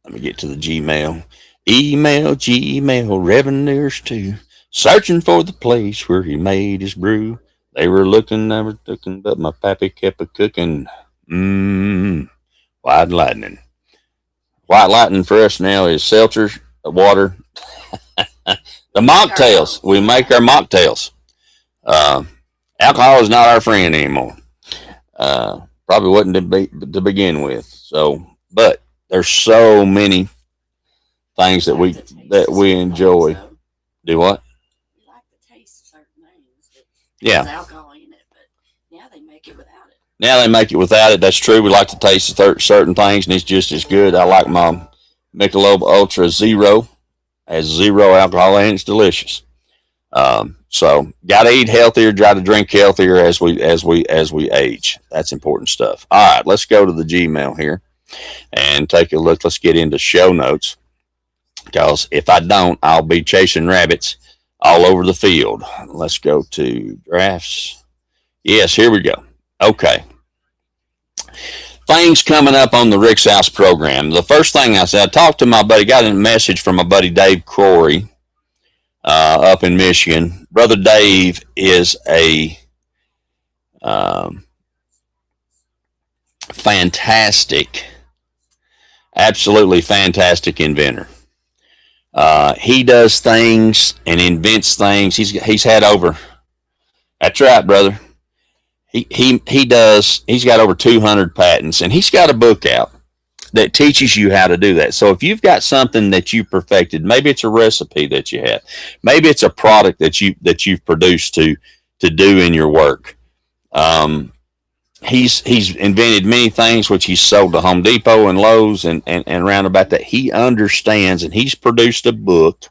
Gmail. Gmail, revenuers too. Searching for the place where he made his brew. They were looking, never looking, but my pappy kept a cooking. White lightning. White lightning for us now is seltzers, water. The mocktails. We make our mocktails. Alcohol is not our friend anymore. Probably wasn't to begin with. So, but there's so many things that we enjoy. Do what? We like the taste of certain things. Yeah. There's alcohol in it, but now they make it without it. Now they make it without it. That's true. We like to taste certain things, and it's just as good. I like my Michelob Ultra Zero. Has zero alcohol and it's delicious. So got to eat healthier, try to drink healthier as we age. That's important stuff. All right, let's go to the Gmail here and take a look. Let's get into show notes, because if I don't, I'll be chasing rabbits all over the field. Let's go to drafts. Yes, here we go. Okay. Things coming up on the Rick's House program. The first thing I said, I talked to my buddy, got a message from my buddy Dave Crory up in Michigan. Brother Dave is a fantastic, absolutely fantastic inventor. He does things and invents things. He's had over. That's right, brother. He's got over 200 patents, and he's got a book out that teaches you how to do that. So if you've got something that you perfected, maybe it's a recipe that you have, maybe it's a product that you've produced to do in your work. He's invented many things which he's sold to Home Depot and Lowe's and around about that. He understands, and he's produced a book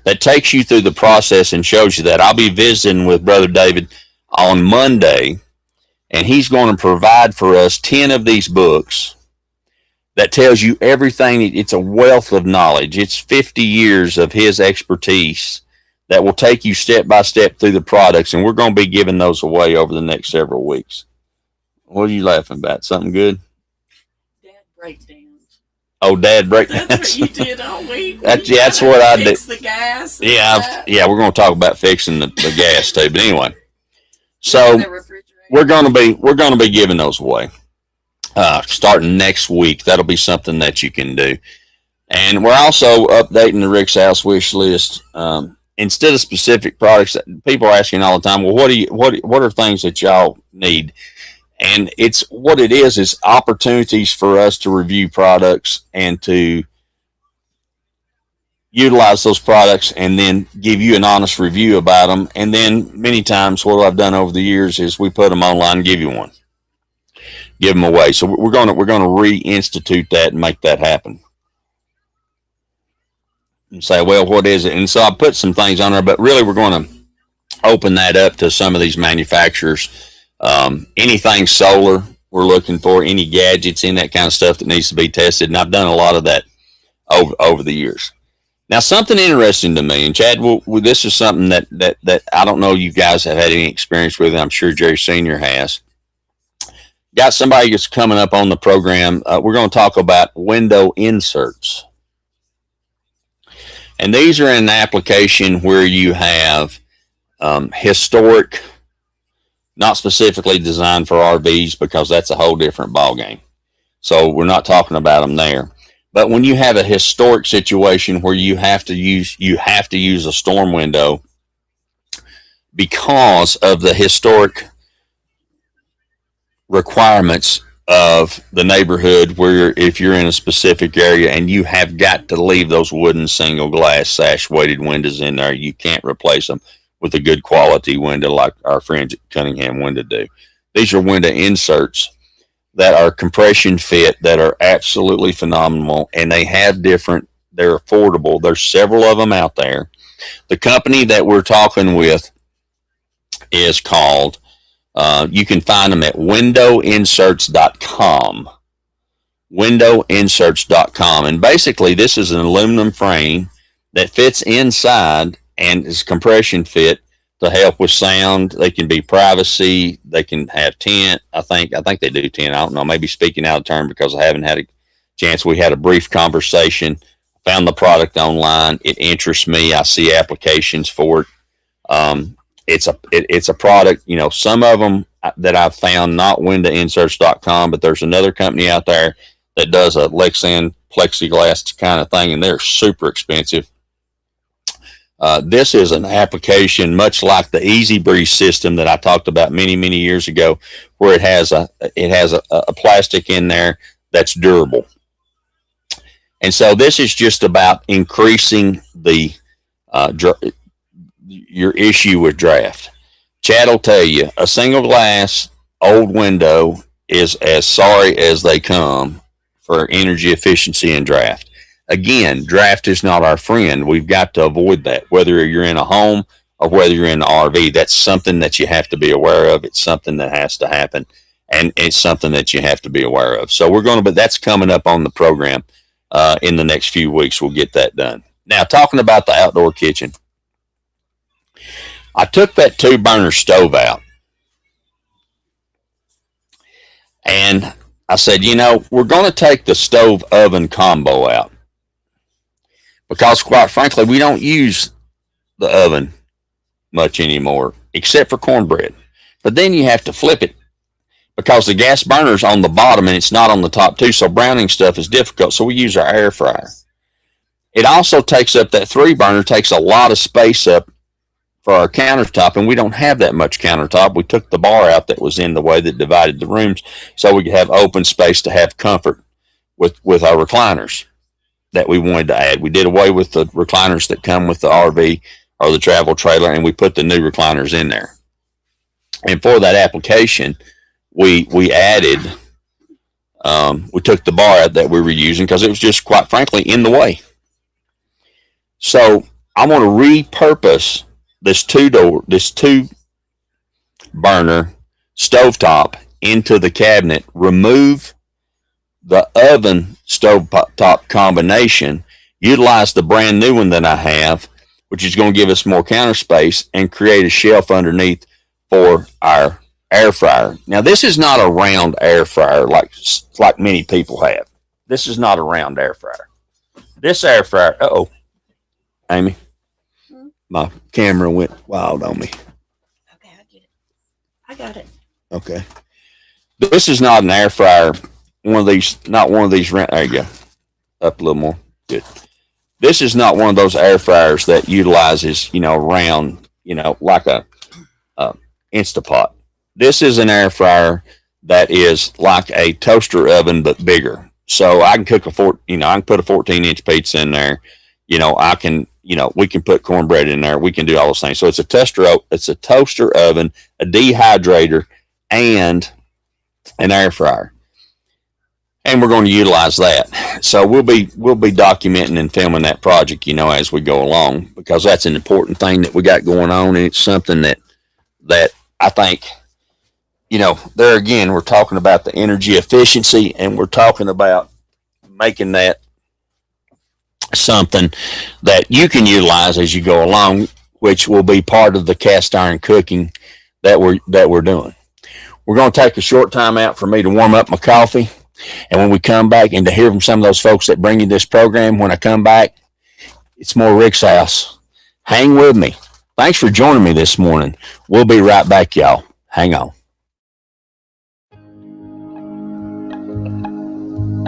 that takes you through the process and shows you that. I'll be visiting with Brother David on Monday, and he's going to provide for us 10 of these books that tells you everything. It's a wealth of knowledge. It's 50 years of his expertise that will take you step by step through the products, and we're going to be giving those away over the next several weeks. What are you laughing about? Something good? Dad breakdowns. Oh, Dad breakdowns. That's what you did all week. That's what I do. Fix the gas. Yeah, we're going to talk about fixing the gas too. But anyway, so The refrigerator. we're going to be giving those away starting next week. That'll be something that you can do, and we're also updating the Rick's House wish list. Instead of specific products, people are asking all the time, well, what are things that y'all need? And it's what it is opportunities for us to review products and to utilize those products and then give you an honest review about them. And then many times what I've done over the years is we put them online and give you one, give them away. So we're going to reinstitute that and make that happen. And say, well, what is it? And so I put some things on there, but really we're going to open that up to some of these manufacturers. Anything solar we're looking for, any gadgets, any that kind of stuff that needs to be tested. And I've done a lot of that over the years. Now, something interesting to me, and Chad, this is something that I don't know you guys have had any experience with. I'm sure Jerry Sr. has. Got somebody that's coming up on the program. We're going to talk about window inserts. And these are an application where you have historic, not specifically designed for RVs because that's a whole different ballgame. So we're not talking about them there. But when you have a historic situation where you have to use a storm window because of the historic requirements of the neighborhood, where if you're in a specific area and you have got to leave those wooden single glass sash weighted windows in there, you can't replace them with a good quality window like our friends at Cunningham Window do. These are window inserts that are compression fit, that are absolutely phenomenal, and they're affordable. There's several of them out there. The company that we're talking with is called, you can find them at windowinserts.com. Windowinserts.com. And basically, this is an aluminum frame that fits inside and is compression fit to help with sound. They can be privacy. They can have tint. I think they do tint. I don't know. Maybe speaking out of turn because I haven't had a chance. We had a brief conversation. Found the product online. It interests me. I see applications for it. It's a product, some of them that I've found, not windowinserts.com, but there's another company out there that does a Lexan plexiglass kind of thing, and they're super expensive. This is an application much like the Easy Breeze system that I talked about many, many years ago, where it has a plastic in there that's durable. And so this is just about increasing the your issue with draft. Chad will tell you a single glass old window is as sorry as they come for energy efficiency and draft. Again, draft is not our friend. We've got to avoid that, whether you're in a home or whether you're in an RV. That's something that you have to be aware of. It's something that has to happen, and it's something that you have to be aware of. So but that's coming up on the program in the next few weeks. We'll get that done. Now, talking about the outdoor kitchen, I took that 2-burner stove out, and I said, we're going to take the stove oven combo out because, quite frankly, we don't use the oven much anymore, except for cornbread. But then you have to flip it because the gas burner's on the bottom and it's not on the top too, so browning stuff is difficult, so we use our air fryer. It also takes up, that 3-burner takes a lot of space up for our countertop, and we don't have that much countertop. We took the bar out that was in the way that divided the rooms so we could have open space to have comfort with our recliners that we wanted to add. We did away with the recliners that come with the RV or the travel trailer, and we put the new recliners in there. And for that application, we added, we took the bar out that we were using because it was just, quite frankly, in the way. So I want to repurpose this two burner stovetop into the cabinet, remove the oven stovetop combination, utilize the brand new one that I have, which is going to give us more counter space, and create a shelf underneath for our air fryer. Now, this is not a round air fryer like many people have. This is not a round air fryer. This air fryer, Amy, my camera went wild on me. Okay, I get it. I got it. Okay. This is not an air fryer. Not one of these. There you go. Up a little more. Good. This is not one of those air fryers that utilizes, round, like a Instapot. This is an air fryer that is like a toaster oven, but bigger. So I can cook I can put a 14-inch pizza in there. We can put cornbread in there. We can do all those things. So it's a toaster oven, a dehydrator, and an air fryer. And we're going to utilize that. So we'll be documenting and filming that project, as we go along, because that's an important thing that we got going on, and it's something that I think, there again, we're talking about the energy efficiency, and we're talking about making that something that you can utilize as you go along, which will be part of the cast iron cooking that we're doing. We're going to take a short time out for me to warm up my coffee. And when we come back, and to hear from some of those folks that bring you this program, when I come back, it's more Rick's House. Hang with me. Thanks for joining me this morning. We'll be right back, y'all. Hang on.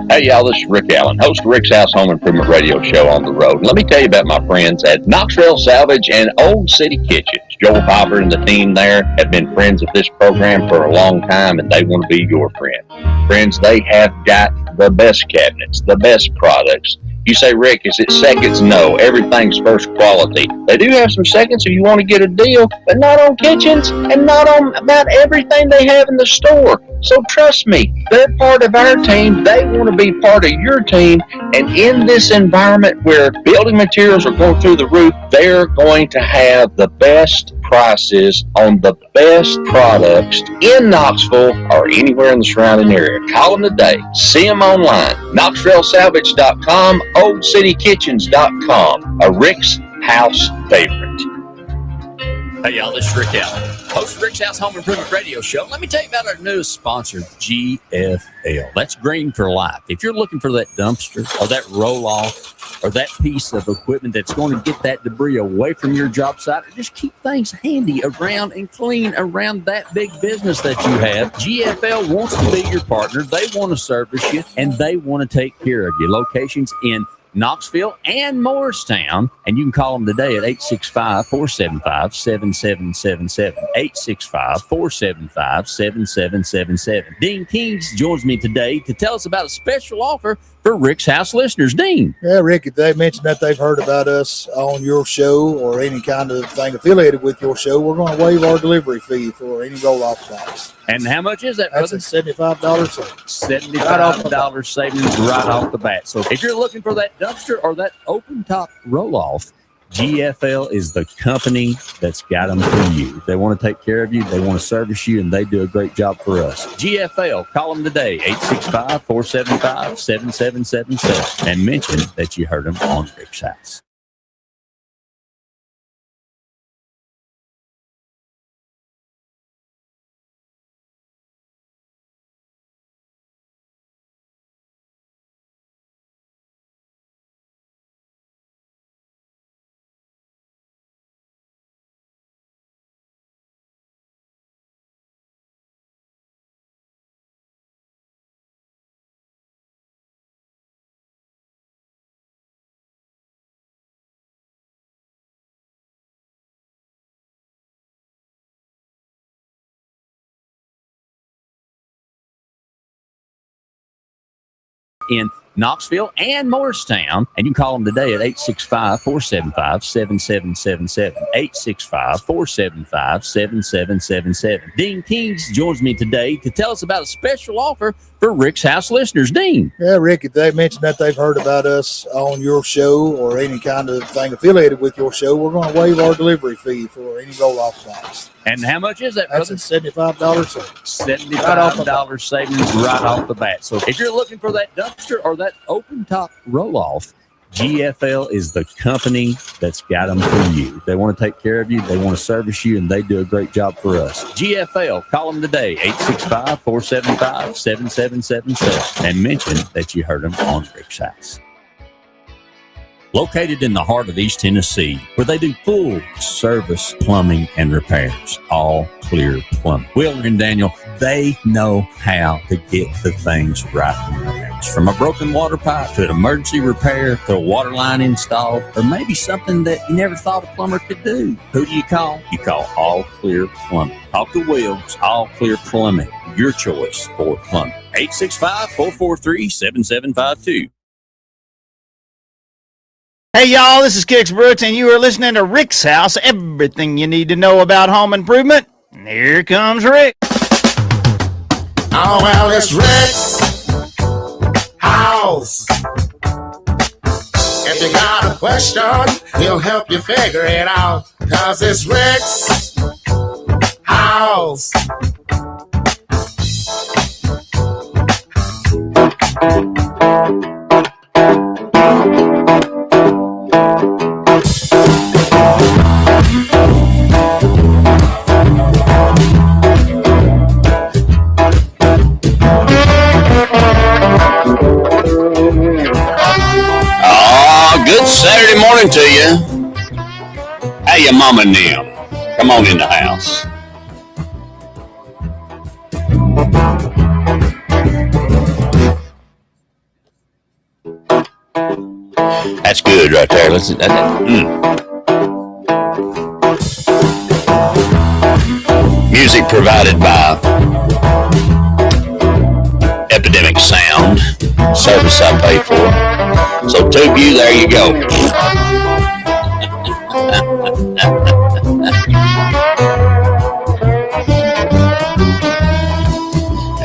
Hey, y'all, this is Rick Allen, host of Rick's House Home Improvement Radio Show on the road. And let me tell you about my friends at Knoxville Salvage and Old City Kitchens. Joel Piper and the team there have been friends of this program for a long time, and they want to be your friend. Friends, they have got the best cabinets, the best products. You say, Rick, is it seconds? No, everything's first quality. They do have some seconds if you want to get a deal, but not on kitchens and not on about everything they have in the store. So trust me, they're part of our team. They want to be part of your team. And in this environment where building materials are going through the roof, they're going to have the best prices on the best products in Knoxville or anywhere in the surrounding area. Call them today. See them online. KnoxvilleSalvage.com, OldCityKitchens.com. A Rick's House favorite. Hey, y'all, this is Rick Allen, host of Rick's House Home Improvement Radio Show. Let me tell you about our newest sponsor, GFL. That's Green for Life. If you're looking for that dumpster or that roll-off or that piece of equipment that's going to get that debris away from your job site, or just keep things handy around and clean around that big business that you have, GFL wants to be your partner. They want to service you, and they want to take care of you. Locations in Knoxville and Morristown, and you can call them today at 865-475-7777, 865-475-7777. Dean Kings joins me today to tell us about a special offer for Rick's House listeners. Dean. Yeah, Rick, if they mentioned that they've heard about us on your show or any kind of thing affiliated with your show, we're going to waive our delivery fee for any roll-off box. And how much is that, That's brother? a $75 savings. $75 savings right off the bat. So if you're looking for that dumpster or that open top roll-off, GFL is the company that's got them for you. They want to take care of you, they want to service you, and they do a great job for us. GFL, call them today, 865-475-7777, and mention that you heard them on Rick's House. In Knoxville, and Morristown. And you can call them today at 865-475-7777. 865-475-7777. Dean Kings joins me today to tell us about a special offer for Rick's House listeners. Dean. Yeah, Rick, if they mention that they've heard about us on your show or any kind of thing affiliated with your show, we're going to waive our delivery fee for any roll-off box. And how much is that, That's brother? a $75 savings. $75 savings right off the bat. So if you're looking for that dumpster or that open top roll-off, GFL is the company that's got them for you. They want to take care of you, they want to service you, and they do a great job for us. GFL, call them today, 865-475-7777, and mention that you heard them on Rick's House. Located in the heart of East Tennessee, where they do full service plumbing and repairs, All Clear Plumbing. Wheeler and Daniel, they know how to get the things right in the house. From a broken water pipe to an emergency repair to a water line installed, or maybe something that you never thought a plumber could do. Who do you call? You call All Clear Plumbing. Talk to Wills, All Clear Plumbing, your choice for plumbing. 865-443-7752. Hey y'all, this is Kix Brooks, and you are listening to Rick's House, everything you need to know about home improvement. And here comes Rick. Oh, well, it's Rick's House. If you got a question, he'll help you figure it out. 'Cause it's Rick's House. Good Saturday morning to you. Hey, your mama and them. Come on in the house. That's good right there. Listen. Music provided by Epidemic Sound. Service I pay for. So tube you, there you go.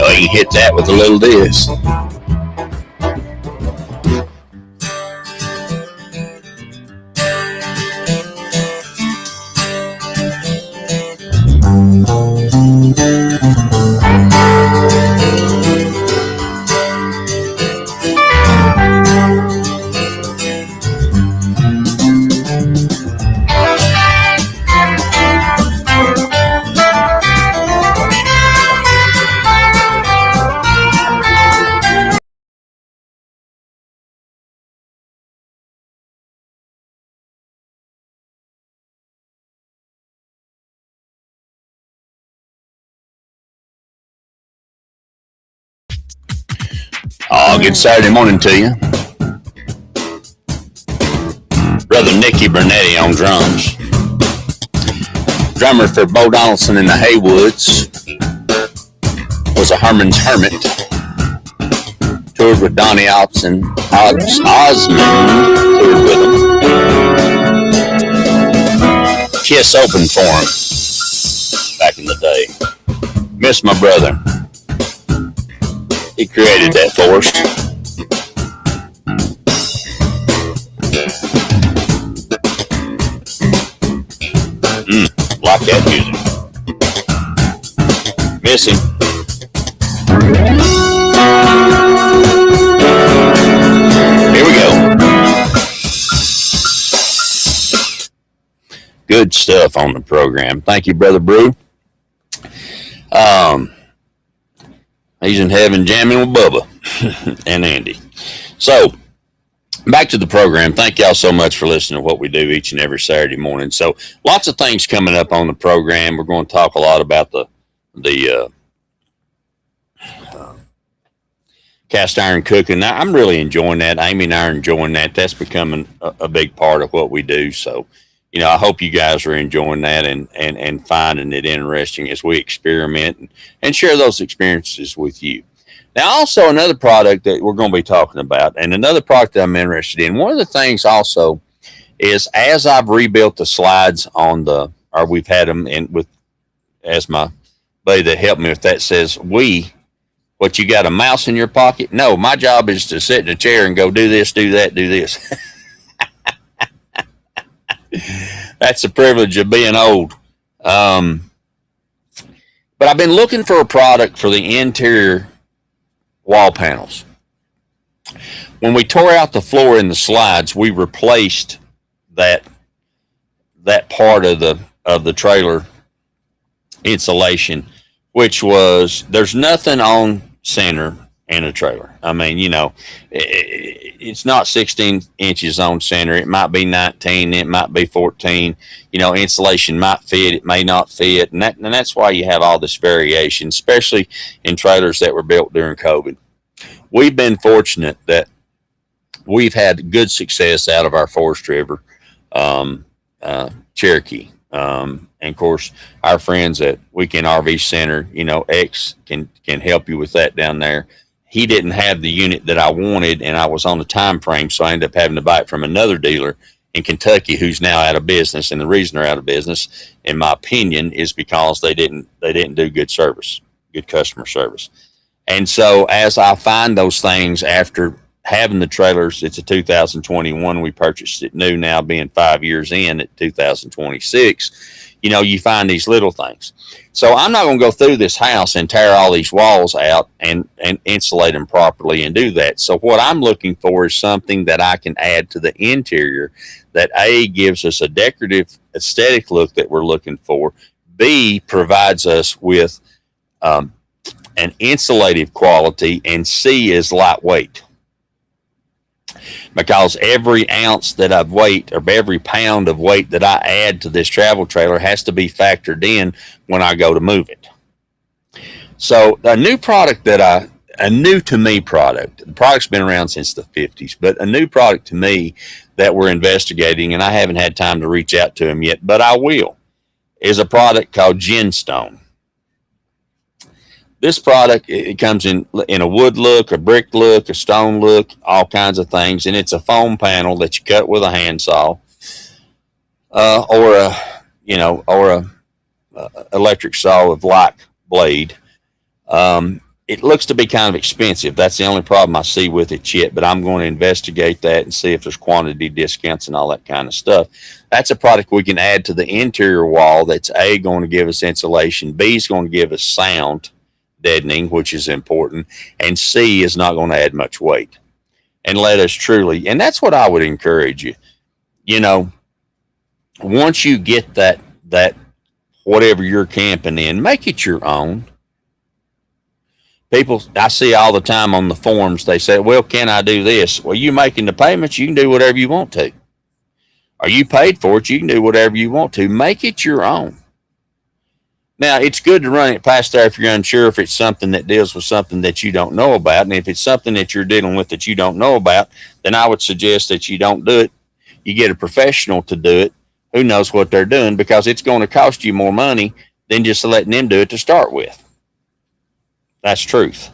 Oh, you can hit that with a little disc. Oh, good Saturday morning to you. Brother Nicky Bernetti on drums. Drummer for Bo Donaldson and the Haywoods. Was a Herman's Hermit. Toured with Donnie Osmond. Toured with him. Kiss opened for him back in the day. Miss my brother. He created that for us. Like that music. Miss him. Here we go. Good stuff on the program. Thank you, Brother Brew. He's in heaven jamming with Bubba and Andy. So, back to the program. Thank y'all so much for listening to what we do each and every Saturday morning. So, lots of things coming up on the program. We're going to talk a lot about the cast iron cooking. Now, I'm really enjoying that. Amy and I are enjoying that. That's becoming a big part of what we do. So, you know, I hope you guys are enjoying that and finding it interesting as we experiment and share those experiences with you. Now, also another product that we're going to be talking about, and another product that I'm interested in. One of the things also is as I've rebuilt the slides on or we've had them in with, as my buddy that helped me with that says, what, you got a mouse in your pocket? No, my job is to sit in a chair and go do this, do that, do this. That's the privilege of being old. But I've been looking for a product for the interior wall panels. When we tore out the floor in the slides, we replaced that part of the trailer insulation, which was, there's nothing on center in a trailer. I mean, it's not 16 inches on center. It might be 19. It might be 14. Insulation might fit. It may not fit. And that's why you have all this variation, especially in trailers that were built during COVID. We've been fortunate that we've had good success out of our Forest River, Cherokee. And of course, our friends at Weekend RV Center, X can help you with that down there. He didn't have the unit that I wanted, and I was on the time frame, so I ended up having to buy it from another dealer in Kentucky who's now out of business. And the reason they're out of business, in my opinion, is because they didn't do good customer service. And so as I find those things after having the trailers, it's a 2021, we purchased it new, now being 5 years in at 2026, you find these little things. So I'm not going to go through this house and tear all these walls out and insulate them properly and do that. So what I'm looking for is something that I can add to the interior that A, gives us a decorative aesthetic look that we're looking for, B, provides us with an insulative quality, and C, is lightweight. Because every ounce that of weight, or every pound of weight that I add to this travel trailer has to be factored in when I go to move it. So a new to me product, the product's been around since the 50s, but a new product to me that we're investigating, and I haven't had time to reach out to them yet, but I will, is a product called Genstone. This product, it comes in a wood look, a brick look, a stone look, all kinds of things. And it's a foam panel that you cut with a handsaw, or a electric saw with like blade. It looks to be kind of expensive. That's the only problem I see with it yet, but I'm going to investigate that and see if there's quantity discounts and all that kind of stuff. That's a product we can add to the interior wall that's A, going to give us insulation, B, is going to give us sound deadening, which is important, and C, is not going to add much weight. And let us truly, and that's what I would encourage you, once you get that whatever you're camping in, make it your own. People I see all the time on the forums, they say, well, can I do this? Well, you making the payments, you can do whatever you want to. Are you paid for it? You can do whatever you want to. Make it your own. Now, it's good to run it past there if you're unsure if it's something that deals with something that you don't know about. And if it's something that you're dealing with that you don't know about, then I would suggest that you don't do it. You get a professional to do it who knows what they're doing, because it's going to cost you more money than just letting them do it to start with. That's truth.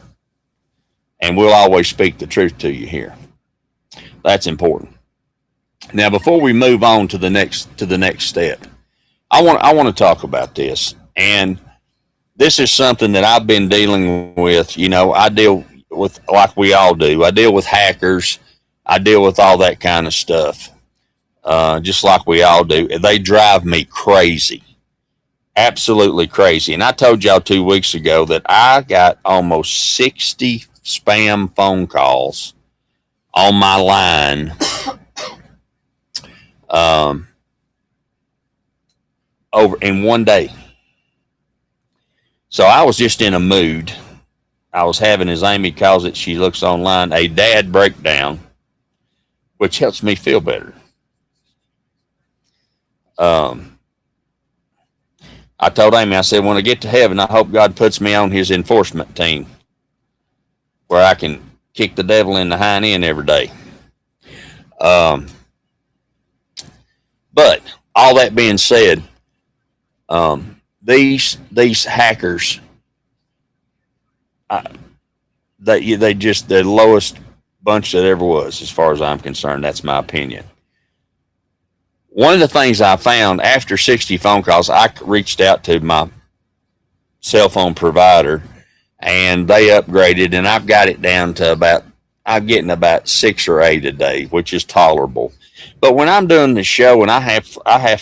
And we'll always speak the truth to you here. That's important. Now, before we move on to the next step, I want to talk about this. And this is something that I've been dealing with. I deal with, like we all do, I deal with hackers. I deal with all that kind of stuff, just like we all do. They drive me crazy, absolutely crazy. And I told y'all 2 weeks ago that I got almost 60 spam phone calls on my line over in one day. So I was just in a mood. I was having, as Amy calls it, she looks online, a dad breakdown, which helps me feel better. I told Amy, I said, when I get to heaven, I hope God puts me on his enforcement team where I can kick the devil in the hind end every day. But all that being said, these hackers, they just the lowest bunch that ever was, as far as I'm concerned. That's my opinion. One of the things I found after 60 phone calls, I reached out to my cell phone provider, and they upgraded, and I've got it down to I'm getting about 6 or 8 a day, which is tolerable. But when I'm doing the show, and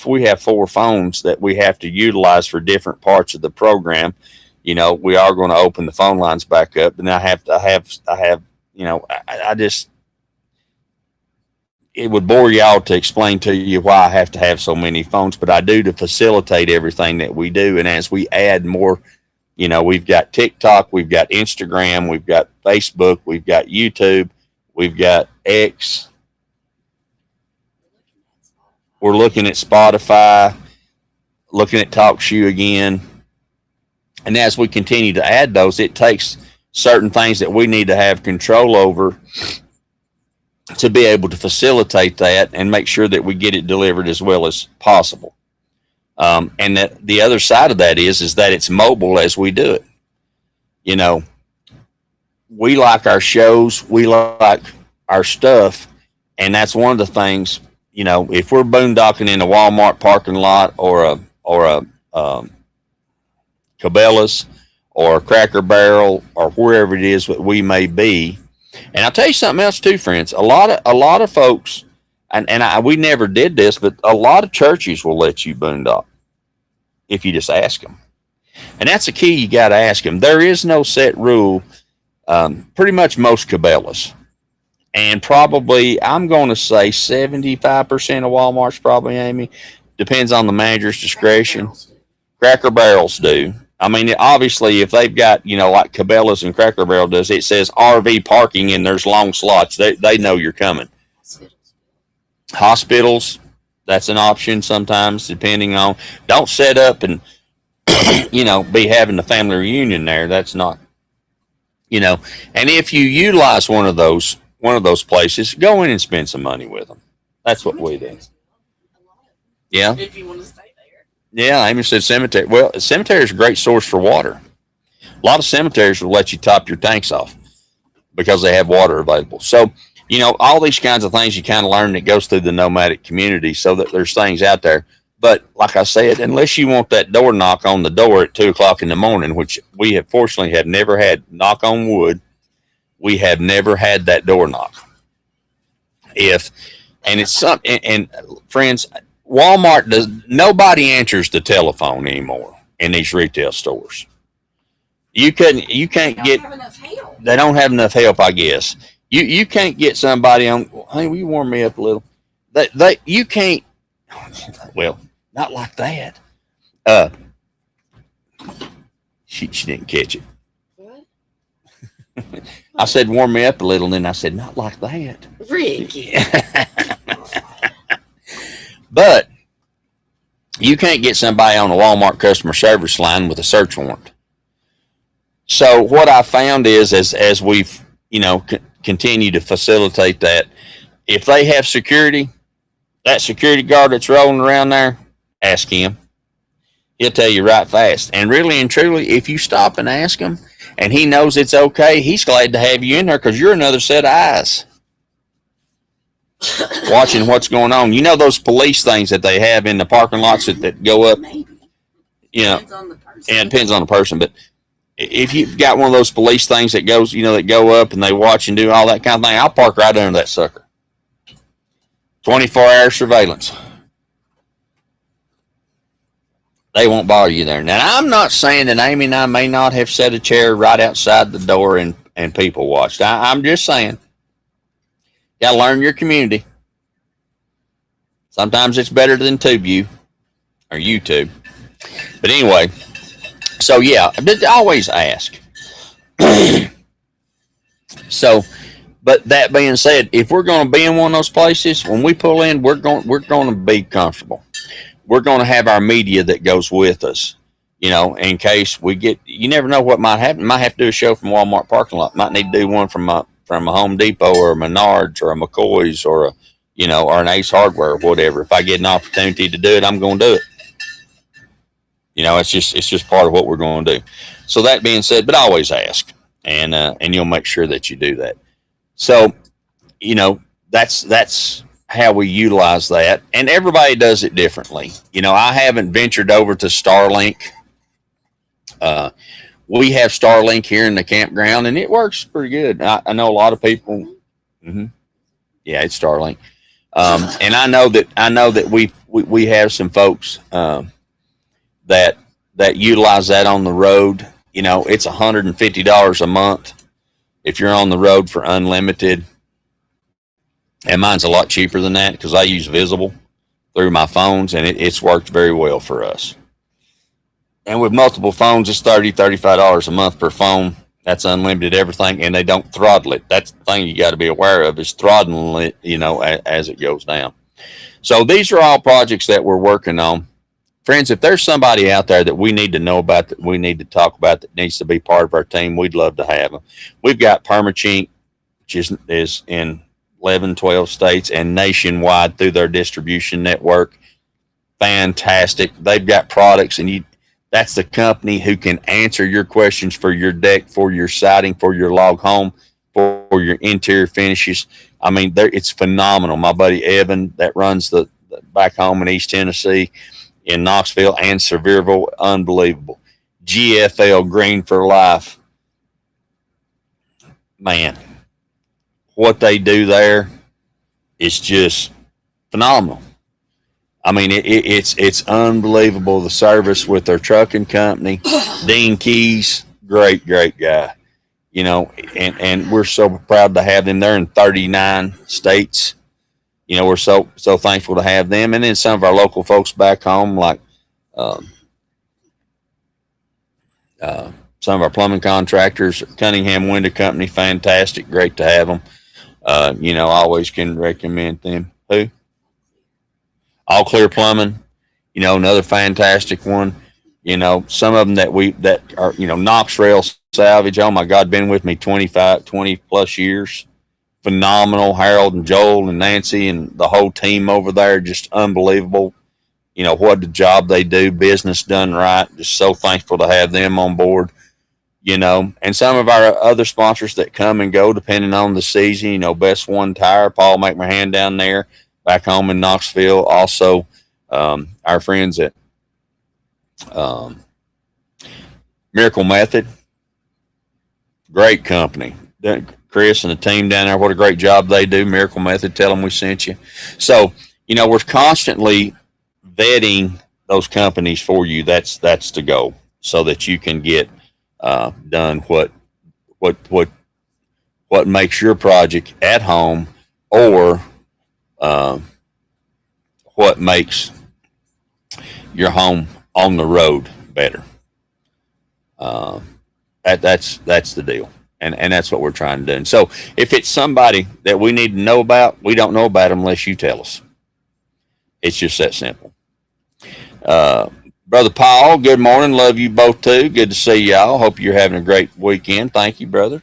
we have 4 phones that we have to utilize for different parts of the program. We are going to open the phone lines back up, and I have, I just, it would bore y'all to explain to you why I have to have so many phones, but I do to facilitate everything that we do. And as we add more, we've got TikTok, we've got Instagram, we've got Facebook, we've got YouTube, we've got X. We're looking at Spotify, looking at TalkShoe again. And as we continue to add those, it takes certain things that we need to have control over to be able to facilitate that and make sure that we get it delivered as well as possible. And that the other side of that is that it's mobile as we do it. We like our shows, we like our stuff, and that's one of the things. If we're boondocking in a Walmart parking lot or a Cabela's or a Cracker Barrel or wherever it is that we may be. And I'll tell you something else too, friends. A lot of folks, we never did this, but a lot of churches will let you boondock if you just ask them. And that's the key. You got to ask them. There is no set rule. Pretty much most Cabela's. And probably, I'm going to say 75% of Walmart's probably, Amy. Depends on the manager's discretion. Cracker Barrels do. I mean, obviously, if they've got, like Cabela's and Cracker Barrel does, it says RV parking and there's long slots. They know you're coming. Hospitals, that's an option sometimes, depending on. Don't set up and, be having a family reunion there. That's not, And if you utilize one of those places, go in and spend some money with them. That's what we do. Yeah. If you want to stay there. Yeah, Amy said cemetery. Well, a cemetery is a great source for water. A lot of cemeteries will let you top your tanks off because they have water available. So, all these kinds of things you kind of learn that goes through the nomadic community, so that there's things out there. But like I said, unless you want that door knock on the door at 2:00 in the morning, which we have fortunately have never had, knock on wood, we have never had that door knock. And friends, Walmart nobody answers the telephone anymore in these retail stores. You can't get, they don't have enough help, I guess. You can't get somebody on, hey, will you warm me up a little? You can't, well, not like that. She didn't catch it. What? I said, warm me up a little, and then I said, not like that. Ricky. But you can't get somebody on a Walmart customer service line with a search warrant. So what I found is, as we've, continue to facilitate that, if they have security, that security guard that's rolling around there, ask him. He'll tell you right fast. And really and truly, if you stop and ask him, and he knows it's okay, he's glad to have you in there because you're another set of eyes watching what's going on. Those police things that they have in the parking lots that go up? Maybe. Depends on the person. Yeah, it depends on the person. But if you've got one of those police things that goes, that go up and they watch and do all that kind of thing, I'll park right under that sucker. 24-hour surveillance. They won't bother you there. Now, I'm not saying that Amy and I may not have set a chair right outside the door and people watched. I'm just saying, you got to learn your community. Sometimes it's better than TubeView or YouTube. But anyway, so yeah, always ask. So, but that being said, if we're going to be in one of those places, when we pull in, we're going to be comfortable. We're going to have our media that goes with us, in case we get, you never know what might happen. Might have to do a show from Walmart parking lot. Might need to do one from a Home Depot or a Menards or a McCoy's or or an Ace Hardware or whatever. If I get an opportunity to do it, I'm going to do it. It's just part of what we're going to do. So that being said, but always ask. and you'll make sure that you do that. So, you know, that's how we utilize that, and everybody does it differently. You know, I haven't ventured over to Starlink. We have Starlink here in the campground, and it works pretty good. I know a lot of people. Yeah, it's Starlink, and I know that we have some folks that utilize that on the road. You know, it's $150 a month if you're on the road for unlimited. And mine's a lot cheaper than that because I use Visible through my phones, and it's worked very well for us. And with multiple phones, it's $35 a month per phone. That's unlimited everything, and they don't throttle it. That's the thing you got to be aware of, is throttling it, you know, as it goes down. So these are all projects that we're working on. Friends, if there's somebody out there that we need to know about, that we need to talk about, that needs to be part of our team, we'd love to have them. We've got Permachink, which is in 11, 12 states and nationwide through their distribution network. Fantastic. They've got products, and that's the company who can answer your questions for your deck, for your siding, for your log home, for your interior finishes. I mean, it's phenomenal. My buddy Evan that runs the back home in East Tennessee, in Knoxville and Sevierville, unbelievable. GFL, Green for Life. Man, what they do there is just phenomenal. I mean, it's unbelievable, the service with their trucking company. Dean Keys, great guy. You know, and we're so proud to have them there in 39 states. You know, we're so thankful to have them. And then some of our local folks back home, like some of our plumbing contractors, Cunningham Window Company, fantastic, great to have them. You know, I always can recommend them. Who? All Clear Plumbing, you know, another fantastic one. You know, some of them that are, you know, Knox Rail Salvage. Oh my God, been with me 20 plus years. Phenomenal. Harold and Joel and Nancy and the whole team over there, just unbelievable. You know, what the job they do, business done right. Just so thankful to have them on board. You know, and some of our other sponsors that come and go depending on the season. You know, Best One Tire, Paul McMahon down there, back home in Knoxville. Also, our friends at Miracle Method, great company. Chris and the team down there, what a great job they do. Miracle Method, tell them we sent you. So, you know, we're constantly vetting those companies for you. That's the goal, so that you can get done what makes your project at home, or what makes your home on the road better. That's the deal. And that's what we're trying to do. And so if it's somebody that we need to know about, we don't know about them unless you tell us. It's just that simple. Brother Paul, good morning. Love you both too. Good to see y'all. Hope you're having a great weekend. Thank you, brother,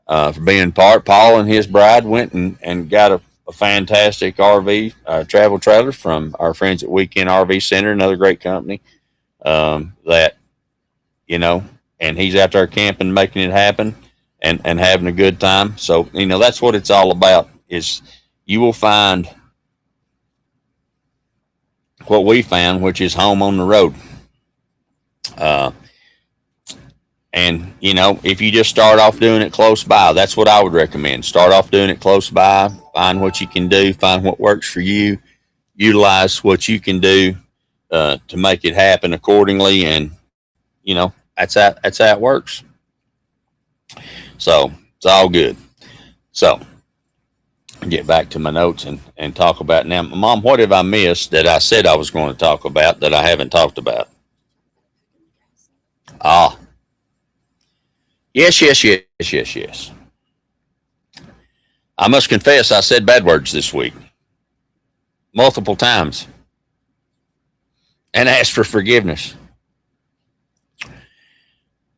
for being part. Paul and his bride went and got a fantastic RV travel trailer from our friends at Weekend RV Center, another great company that, you know, and he's out there camping, making it happen and having a good time. So, you know, that's what it's all about, is you will find what we found, which is home on the road. And, you know, if you just start off doing it close by, that's what I would recommend. Start off doing it close by, find what you can do, find what works for you, utilize what you can do to make it happen accordingly. And, you know, that's how it works. So it's all good. So get back to my notes and talk about now. Mom, what have I missed that I said I was going to talk about that I haven't talked about? Yes. I must confess, I said bad words this week multiple times and asked for forgiveness.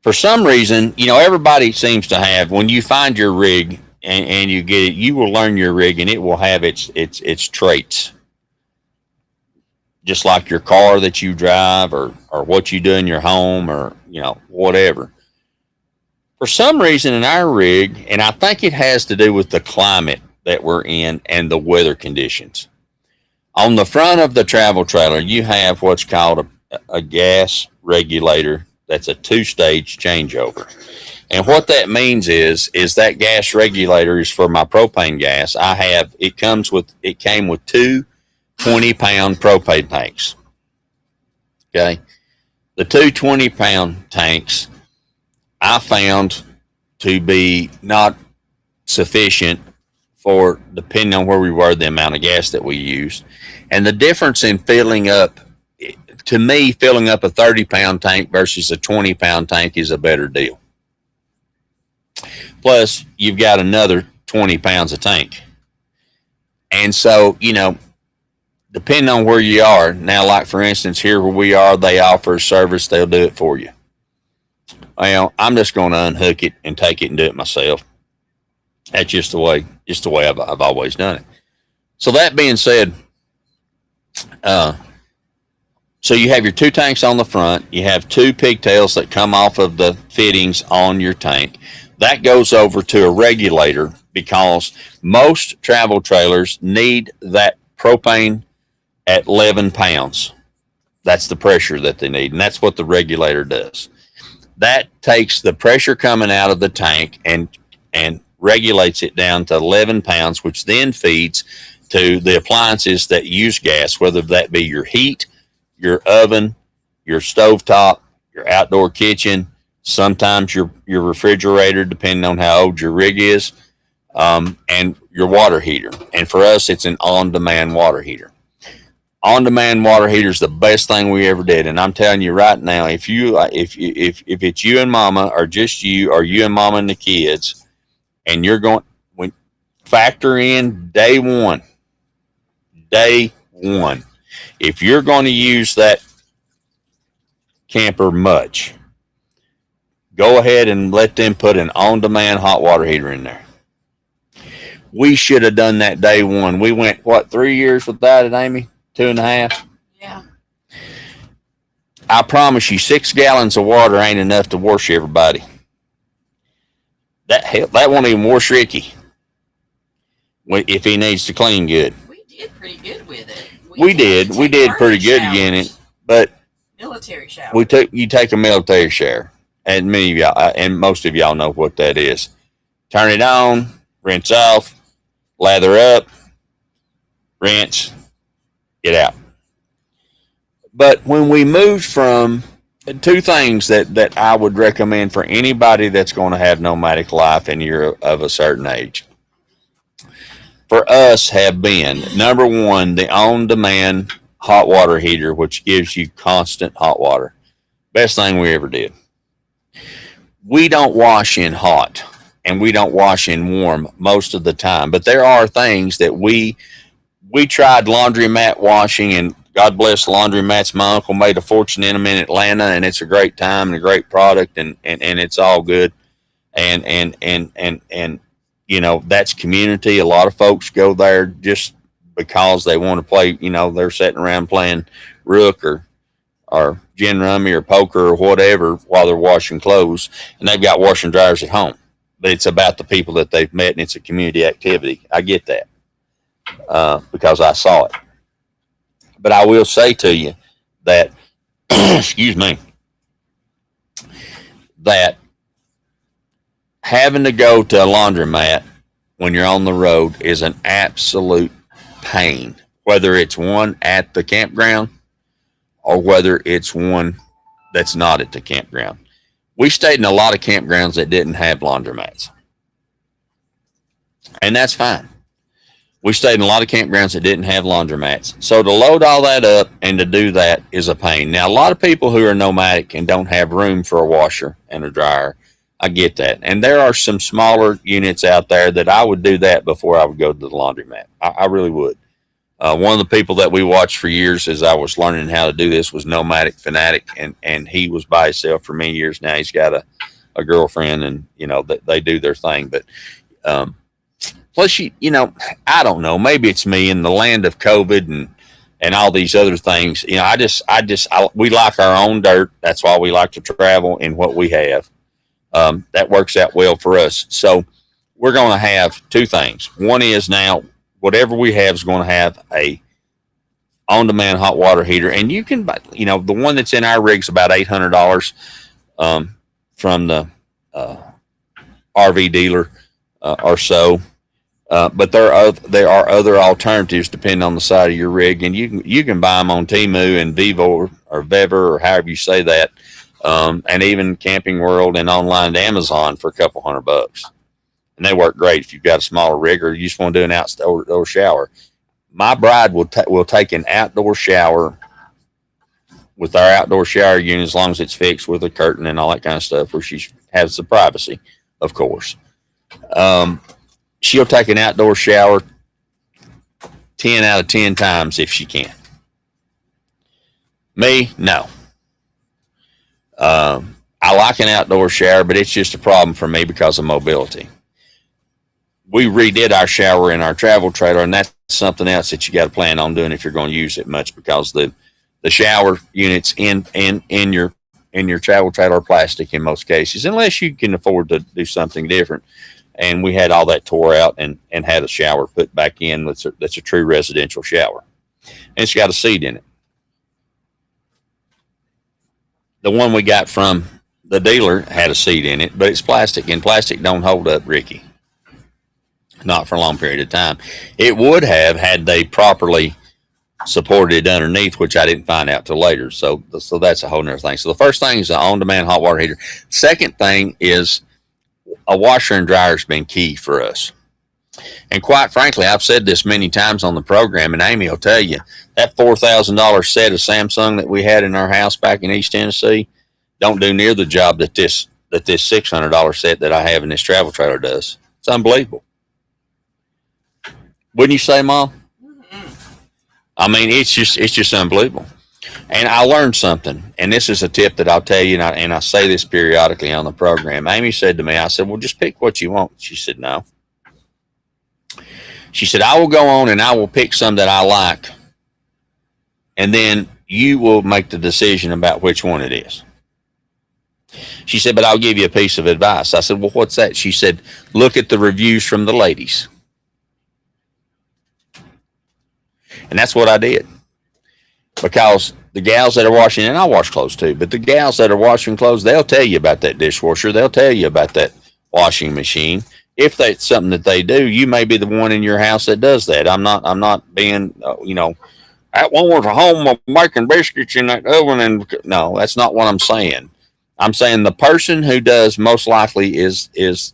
For some reason, you know, everybody seems to have, when you find your rig and you get it, you will learn your rig and it will have its traits. Just like your car that you drive or what you do in your home, or, you know, whatever. For some reason in our rig, and I think it has to do with the climate that we're in and the weather conditions. On the front of the travel trailer, you have what's called a gas regulator. That's a 2-stage changeover. And what that means is that gas regulator is for my propane gas. It came with two 20-pound propane tanks. Okay. The two 20-pound tanks I found to be not sufficient for, depending on where we were, the amount of gas that we used. And the difference in filling up, to me, filling up a 30-pound tank versus a 20-pound tank is a better deal. Plus, you've got another 20 pounds of tank. And so, depending on where you are, now, like for instance, here where we are, they offer a service, they'll do it for you. Well, I'm just going to unhook it and take it and do it myself. That's just the way I've always done it. So that being said, so you have your two tanks on the front. You have two pigtails that come off of the fittings on your tank. That goes over to a regulator because most travel trailers need that propane at 11 pounds. That's the pressure that they need, and that's what the regulator does. That takes the pressure coming out of the tank and regulates it down to 11 pounds, which then feeds to the appliances that use gas, whether that be your heat, your oven, your stovetop, your outdoor kitchen, sometimes your refrigerator, depending on how old your rig is, and your water heater. And for us, it's an on-demand water heater. On-demand water heater is the best thing we ever did. And I'm telling you right now, if it's you and mama, or just you, or you and mama and the kids, and you're going, factor in day one. If you're going to use that camper much, go ahead and let them put an on-demand hot water heater in there. We should have done that day one. We went, 3 years without it, Amy? 2.5? Yeah. I promise you, 6 gallons of water ain't enough to wash everybody. That won't even wash Ricky if he needs to clean good. We did pretty good with it. We did pretty good in it, but military shower. You take a military shower, and many of y'all, and most of y'all know what that is. Turn it on, rinse off, lather up, rinse, get out. But when we moved from, two things that I would recommend for anybody that's going to have nomadic life and you're of a certain age, for us have been, number one, the on-demand hot water heater, which gives you constant hot water. Best thing we ever did. We don't wash in hot and we don't wash in warm most of the time, but there are things that we tried laundromat washing, and God bless laundromats. My uncle made a fortune in them in Atlanta, and it's a great time and a great product, and it's all good. And that's community. A lot of folks go there just because they want to play, they're sitting around playing Rook or gin rummy or poker or whatever while they're washing clothes, and they've got washer and dryers at home. But it's about the people that they've met, and it's a community activity. I get that because I saw it. But I will say to you that, excuse me, that having to go to a laundromat when you're on the road is an absolute pain, whether it's one at the campground or whether it's one that's not at the campground. We stayed in a lot of campgrounds that didn't have laundromats, and that's fine. We stayed in a lot of campgrounds that didn't have laundromats. So to load all that up and to do that is a pain. Now, a lot of people who are nomadic and don't have room for a washer and a dryer, I get that. And there are some smaller units out there that I would do that before I would go to the laundromat. I really would. One of the people that we watched for years as I was learning how to do this was Nomadic Fanatic, and he was by himself for many years. Now he's got a girlfriend, and, they do their thing. But plus, I don't know, maybe it's me in the land of COVID and all these other things. We like our own dirt. That's why we like to travel in what we have. that works out well for us. So we're going to have two things. One is now whatever we have is going to have a on-demand hot water heater, and you can buy, the one that's in our rig's about $800 from the RV dealer or so. But there are other alternatives depending on the side of your rig, and you can buy them on Temu and Vivo or Vever or however you say that, and even Camping World and online to Amazon for a couple $100. And they work great if you've got a smaller rig or you just want to do an outdoor shower. My bride will take an outdoor shower with our outdoor shower unit as long as it's fixed with a curtain and all that kind of stuff, where she has the privacy, of course. She'll take an outdoor shower 10 out of 10 times if she can. Me, no. I like an outdoor shower, but it's just a problem for me because of mobility. We redid our shower in our travel trailer, and that's something else that you got to plan on doing if you're going to use it much, because the shower units in your travel trailer are plastic in most cases, unless you can afford to do something different. And we had all that tore out and had a shower put back in that's a true residential shower. And it's got a seat in it. The one we got from the dealer had a seat in it, but it's plastic, and plastic don't hold up, Ricky. Not for a long period of time. It would have had they properly supported it underneath, which I didn't find out till later. So that's a whole nother thing. So the first thing is the on-demand hot water heater. Second thing is a washer and dryer has been key for us. And quite frankly, I've said this many times on the program, and Amy will tell you, that $4,000 set of Samsung that we had in our house back in East Tennessee don't do near the job that this $600 set that I have in this travel trailer does. It's unbelievable. Wouldn't you say, Mom? I mean, it's just unbelievable. And I learned something, and this is a tip that I'll tell you, and I say this periodically on the program. Amy said to me, I said, well, just pick what you want. She said, no. She said, I will go on and I will pick some that I like, and then you will make the decision about which one it is. She said, but I'll give you a piece of advice. I said, well, what's that? She said, look at the reviews from the ladies. And that's what I did. Because the gals that are washing, and I wash clothes too, but the gals that are washing clothes, they'll tell you about that dishwasher. They'll tell you about that washing machine. If that's something that they do, you may be the one in your house that does that. I'm not being, that one was home making biscuits in that oven. And no, that's not what I'm saying. I'm saying the person who does most likely is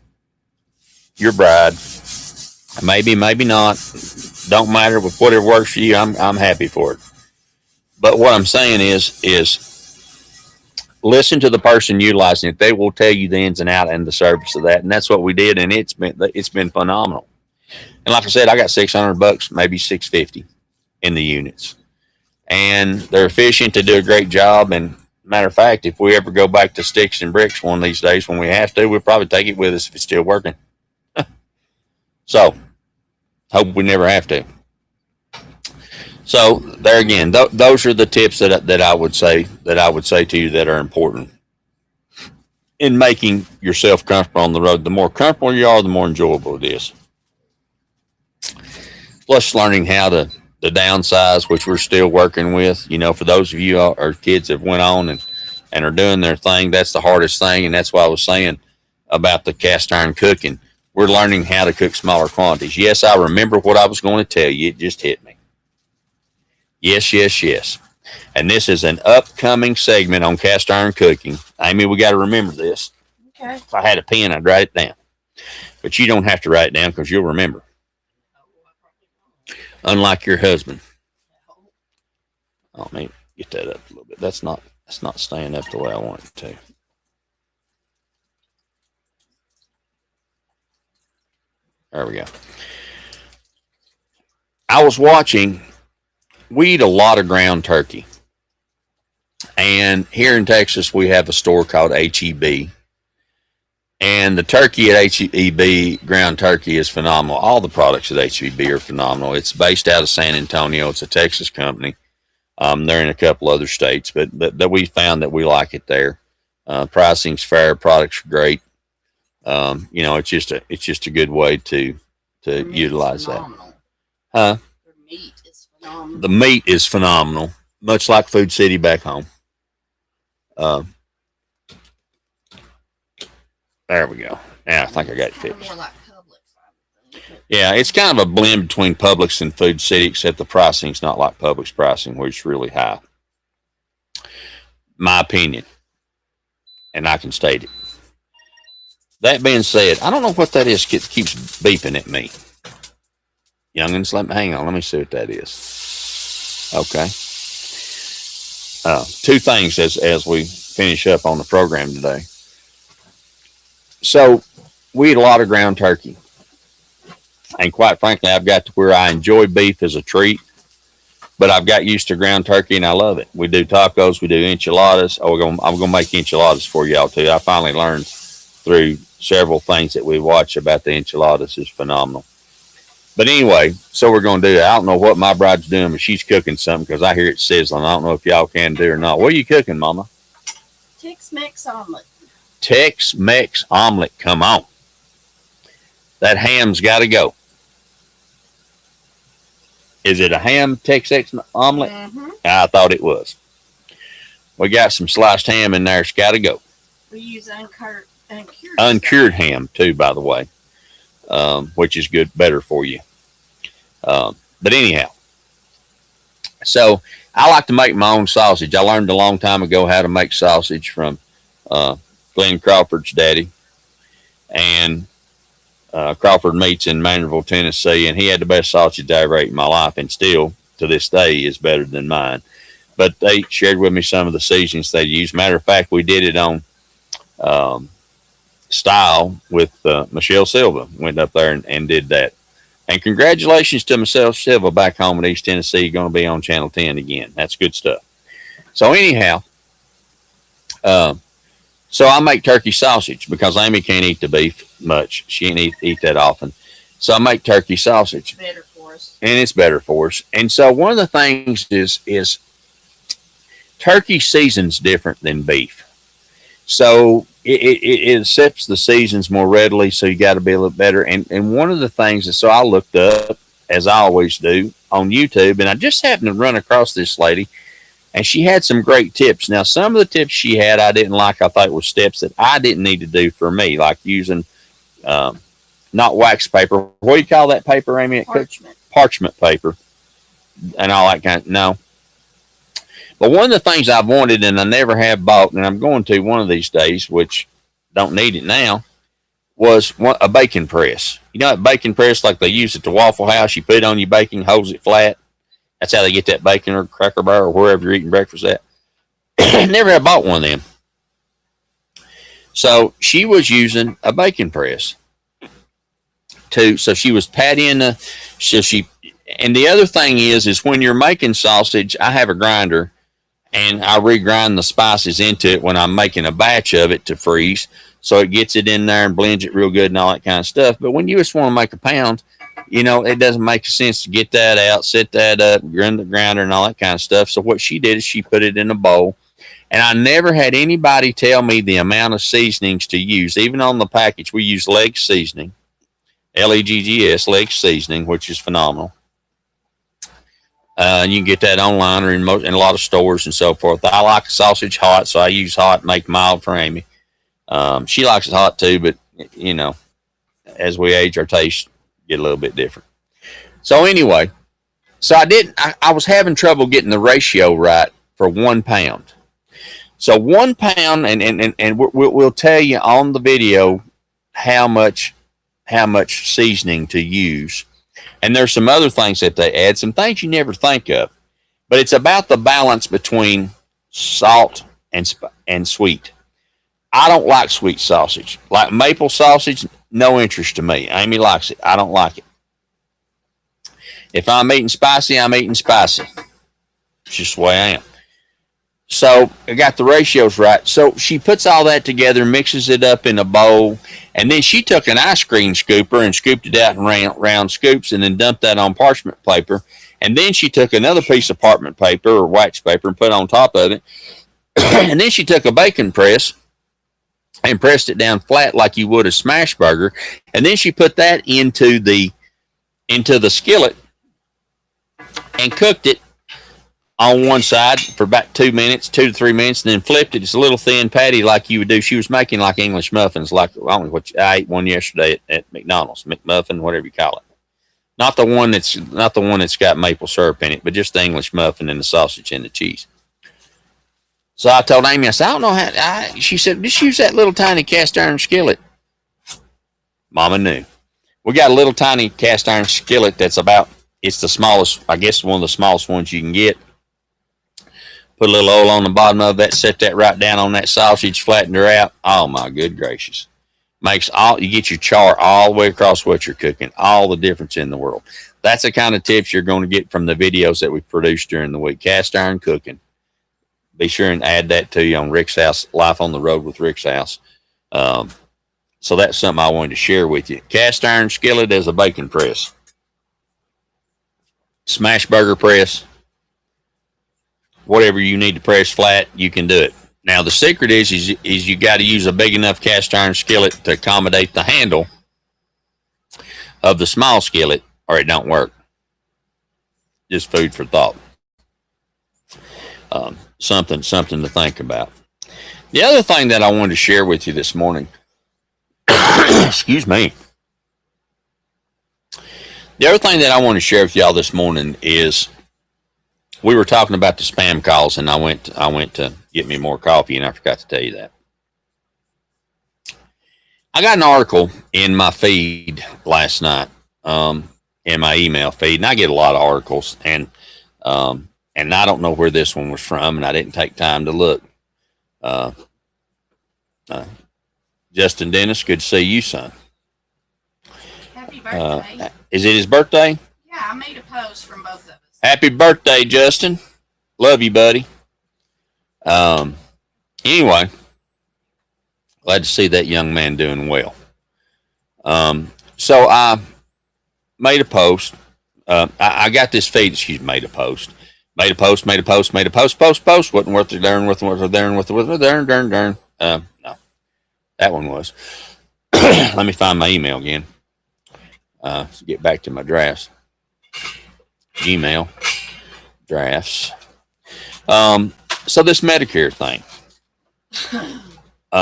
your bride. Maybe not. Don't matter. With whatever works for you, I'm happy for it. But what I'm saying is listen to the person utilizing it. They will tell you the ins and outs and the service of that, and that's what we did. And it's been phenomenal. And like I said, I got $600, maybe $650 in the units, and they're efficient. They do a great job. And matter of fact, if we ever go back to sticks and bricks one of these days when we have to, we'll probably take it with us if it's still working. So hope we never have to. So there again, those are the tips that I would say to you that are important in making yourself comfortable on the road. The more comfortable you are, the more enjoyable it is. Plus, learning how to downsize, which we're still working with. For those of you our kids that went on and are doing their thing, that's the hardest thing, and that's why I was saying about the cast iron cooking. We're learning how to cook smaller quantities. Yes, I remember what I was going to tell you. It just hit me. Yes. And this is an upcoming segment on cast iron cooking. Amy, we got to remember this. Okay. If I had a pen, I'd write it down. But you don't have to write it down because you'll remember. Unlike your husband. Oh, let me get that up a little bit. That's not staying up the way I want it to. There we go. I was watching. We eat a lot of ground turkey. And here in Texas, we have a store called H-E-B. And the turkey at H-E-B, ground turkey, is phenomenal. All the products at H-E-B are phenomenal. It's based out of San Antonio. It's a Texas company. They're in a couple other states, but we found that we like it there. Pricing's fair. Products are great. It's just a good way to utilize that. Huh? Their meat is phenomenal. The meat is phenomenal, much like Food City back home. There we go. Yeah, I think I got it fixed. More like Publix, I would think. Yeah, it's kind of a blend between Publix and Food City, except the pricing's not like Publix pricing, where it's really high. My opinion, and I can state it. That being said, I don't know what that is. Keeps beeping at me. Youngins, hang on. Let me see what that is. Okay. Two things as we finish up on the program today. So we eat a lot of ground turkey. And quite frankly, I've got to where I enjoy beef as a treat, but I've got used to ground turkey and I love it. We do tacos, we do enchiladas. I'm going to make enchiladas for y'all too. I finally learned through several things that we watch about the enchiladas is phenomenal. But anyway, so we're going to do that. I don't know what my bride's doing, but she's cooking something because I hear it sizzling. I don't know if y'all can do or not. What are you cooking, Mama? Tex-Mex omelet. Tex-Mex omelet. Come on. That ham's got to go. Is it a ham Tex-Mex omelet? Mm-hmm. I thought it was. We got some sliced ham in there. It's got to go. We use uncured Uncured ham, too, by the way, which is good, better for you. But anyhow, so I like to make my own sausage. I learned a long time ago how to make sausage from Glenn Crawford's daddy. And Crawford Meats in Manorville, Tennessee, and he had the best sausage I ever ate in my life, and still, to this day, is better than mine. But they shared with me some of the seasonings they used. Matter of fact, we did it on Style with Michelle Silva. Went up there and did that. And congratulations to Michelle Silva back home in East Tennessee. Going to be on Channel 10 again. That's good stuff. So anyhow, so I make turkey sausage because Amy can't eat the beef much. She ain't eat that often. So I make turkey sausage. It's better for us. And it's better for us. And so one of the things is turkey seasons different than beef. So it accepts the seasons more readily, so you got to be a little better. And one of the things is, so I looked up, as I always do, on YouTube, and I just happened to run across this lady, and she had some great tips. Now, some of the tips she had I didn't like. I thought were steps that I didn't need to do for me, like using not wax paper. What do you call that paper, Amy? Parchment. Parchment paper and all that kind of, no. But one of the things I've wanted and I never have bought, and I'm going to one of these days, which don't need it now, was a bacon press. You know that bacon press like they use at the Waffle House? You put it on your bacon, holds it flat. That's how they get that bacon or Cracker Barrel or wherever you're eating breakfast at. Never have bought one of them. So she was using a bacon press. So she was pattying and the other thing is when you're making sausage, I have a grinder and I regrind the spices into it when I'm making a batch of it to freeze. So it gets it in there and blends it real good and all that kind of stuff. But when you just want to make a pound, you know, it doesn't make sense to get that out, set that up, grind the grinder and all that kind of stuff. So what she did is she put it in a bowl. And I never had anybody tell me the amount of seasonings to use. Even on the package, we use Leg seasoning, Leggs, Leg seasoning, which is phenomenal. You can get that online or in a lot of stores and so forth. I like sausage hot, so I use hot, make mild for Amy. She likes it hot too, but you know, as we age, our tastes get a little bit different. So anyway, so I was having trouble getting the ratio right for 1 pound. So 1 pound, and we'll tell you on the video how much seasoning to use. And there's some other things that they add, some things you never think of. But it's about the balance between salt and sweet. I don't like sweet sausage. Like maple sausage, no interest to me. Amy likes it. I don't like it. If I'm eating spicy, I'm eating spicy. It's just the way I am. So I got the ratios right. So she puts all that together, mixes it up in a bowl, and then she took an ice cream scooper and scooped it out in round scoops and then dumped that on parchment paper. And then she took another piece of parchment paper or wax paper and put it on top of it. And then she took a bacon press and pressed it down flat like you would a smash burger. And then she put that into the skillet and cooked it on one side for about 2 minutes, 2 to 3 minutes, and then flipped it. It's a little thin patty like you would do. She was making like English muffins, like I ate one yesterday at McDonald's, McMuffin, whatever you call it. Not the one that's got maple syrup in it, but just the English muffin and the sausage and the cheese. So I told Amy, I said, I don't know how. She said, just use that little tiny cast iron skillet. Mama knew. We got a little tiny cast iron skillet that's it's the smallest, I guess one of the smallest ones you can get. Put a little oil on the bottom of that, set that right down on that sausage, flatten her out. Oh my good gracious. You get your char all the way across what you're cooking, all the difference in the world. That's the kind of tips you're going to get from the videos that we produce during the week. Cast iron cooking. Be sure and add that to you on Rick's House, Life on the Road with Rick's House. So that's something I wanted to share with you. Cast iron skillet as a bacon press. Smash burger press. Whatever you need to press flat, you can do it. Now, the secret is you got to use a big enough cast iron skillet to accommodate the handle of the small skillet, or it don't work. Just food for thought. Something to think about. The other thing that I wanted to share with you this morning, excuse me. The other thing that I want to share with y'all this morning is we were talking about the spam calls, and I went to get me more coffee, and I forgot to tell you that. I got an article in my feed last night, in my email feed, and I get a lot of articles, and I don't know where this one was from, and I didn't take time to look. Justin Dennis, good to see you, son. Happy birthday. Is it his birthday? Yeah, I made a post from both of us. Happy birthday, Justin. Love you, buddy. Anyway, glad to see that young man doing well. So I made a post. I got this feed. Made a post. Post. Wasn't worth the darn, no, that one was. Let me find my email again. Get back to my drafts. Gmail drafts. So this Medicare thing.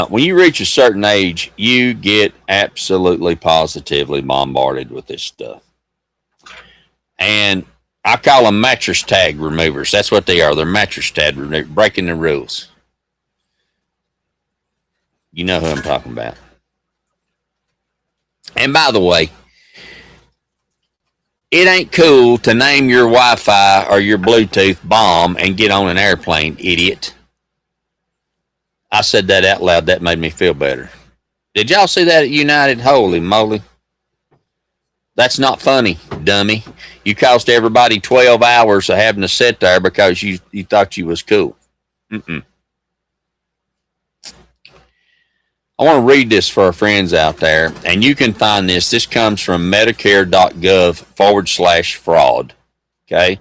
When you reach a certain age, you get absolutely positively bombarded with this stuff. And I call them mattress tag removers. That's what they are. They're mattress tag removers, breaking the rules. You know who I'm talking about. And by the way, it ain't cool to name your Wi-Fi or your Bluetooth bomb and get on an airplane, idiot. I said that out loud. That made me feel better. Did y'all see that at United? Holy moly. That's not funny, dummy. You cost everybody 12 hours of having to sit there because you thought you was cool. I want to read this for our friends out there, and you can find this. This comes from Medicare.gov/fraud. Okay.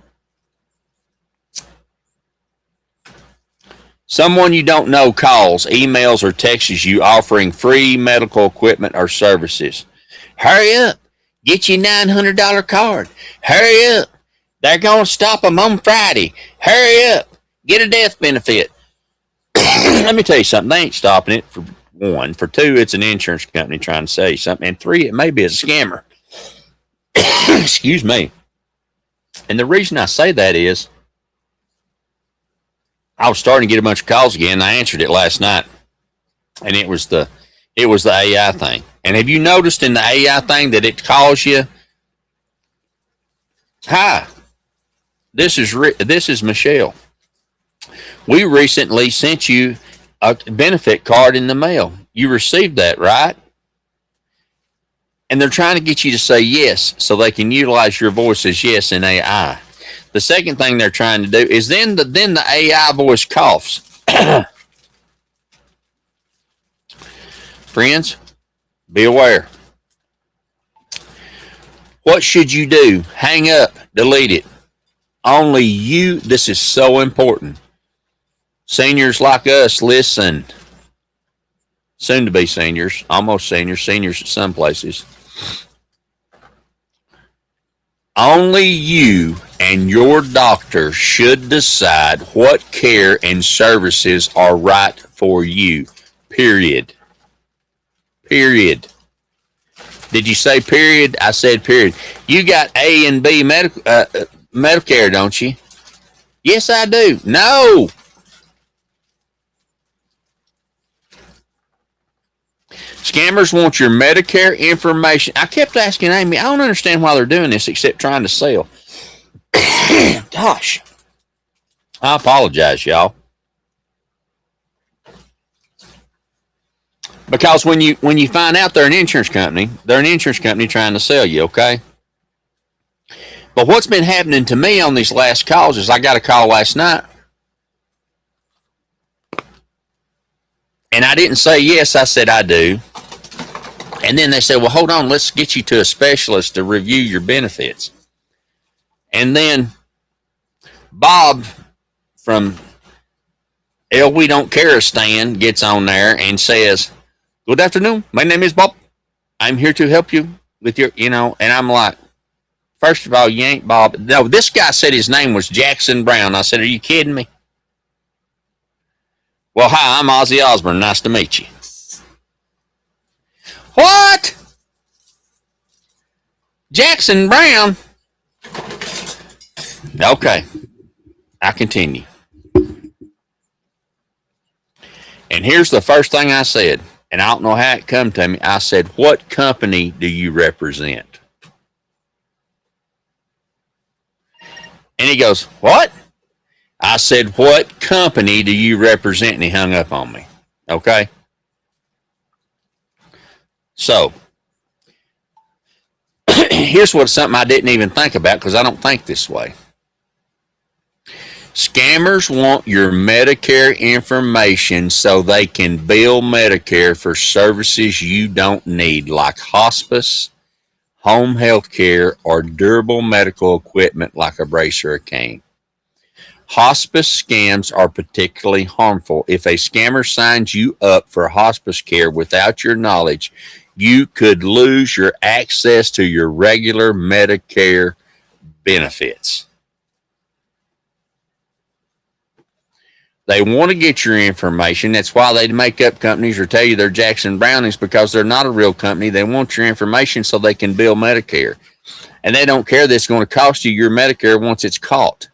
Someone you don't know calls, emails, or texts you offering free medical equipment or services. Hurry up. Get your $900 card. Hurry up. They're going to stop them on Friday. Hurry up. Get a death benefit. Let me tell you something. They ain't stopping it, for one. For two, it's an insurance company trying to sell you something. And three, it may be a scammer. Excuse me. And the reason I say that is I was starting to get a bunch of calls again. I answered it last night. And it was the AI thing. And have you noticed in the AI thing that it calls you, hi, this is Michelle. We recently sent you a benefit card in the mail. You received that, right? And they're trying to get you to say yes so they can utilize your voice as yes in AI. The second thing they're trying to do is then the AI voice coughs. Friends, be aware. What should you do? Hang up, delete it. Only you, this is so important. Seniors like us, listen. soon to be seniors, almost seniors at some places. Only you and your doctor should decide what care and services are right for you. Period. Period. Did you say period? I said period. You got A and B Medicare, don't you? Yes, I do. No. Scammers want your Medicare information. I kept asking Amy, I don't understand why they're doing this except trying to sell. Gosh. I apologize, y'all. Because when you find out they're an insurance company trying to sell you, okay? But what's been happening to me on these last calls is I got a call last night. And I didn't say yes, I said I do. And then they said, well, hold on, let's get you to a specialist to review your benefits. And then Bob from We Don't Care stand gets on there and says, good afternoon, my name is Bob. I'm here to help you with your, and I'm like, first of all, you ain't Bob. No, this guy said his name was Jackson Brown. I said, are you kidding me? Well, hi, I'm Ozzy Osbourne. Nice to meet you. What? Jackson Brown? Okay, I continue. And here's the first thing I said, and I don't know how it come to me. I said, what company do you represent? And he goes, what? I said, what company do you represent? And he hung up on me. Okay? So, here's something I didn't even think about because I don't think this way. Scammers want your Medicare information so they can bill Medicare for services you don't need, like hospice, home health care, or durable medical equipment like a brace or a cane. Hospice scams are particularly harmful. If a scammer signs you up for hospice care without your knowledge, you could lose your access to your regular Medicare benefits. They want to get your information. That's why they make up companies or tell you they're Jackson Brownings, because they're not a real company. They want your information so they can bill Medicare. And they don't care that it's going to cost you your Medicare once it's caught.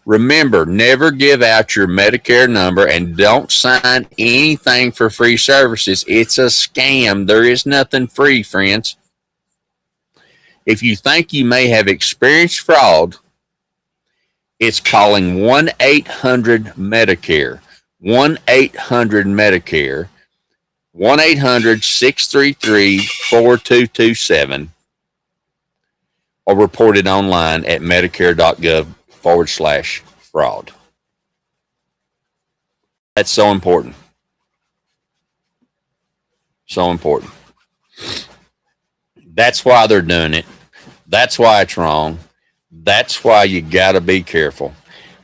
Remember, never give out your Medicare number and don't sign anything for free services. It's a scam. There is nothing free, friends. If you think you may have experienced fraud, it's calling 1-800-MEDICARE. 1-800-MEDICARE. 1-800-633-4227. Or report it online at medicare.gov/fraud. That's so important. So important. That's why they're doing it. That's why it's wrong. That's why you got to be careful,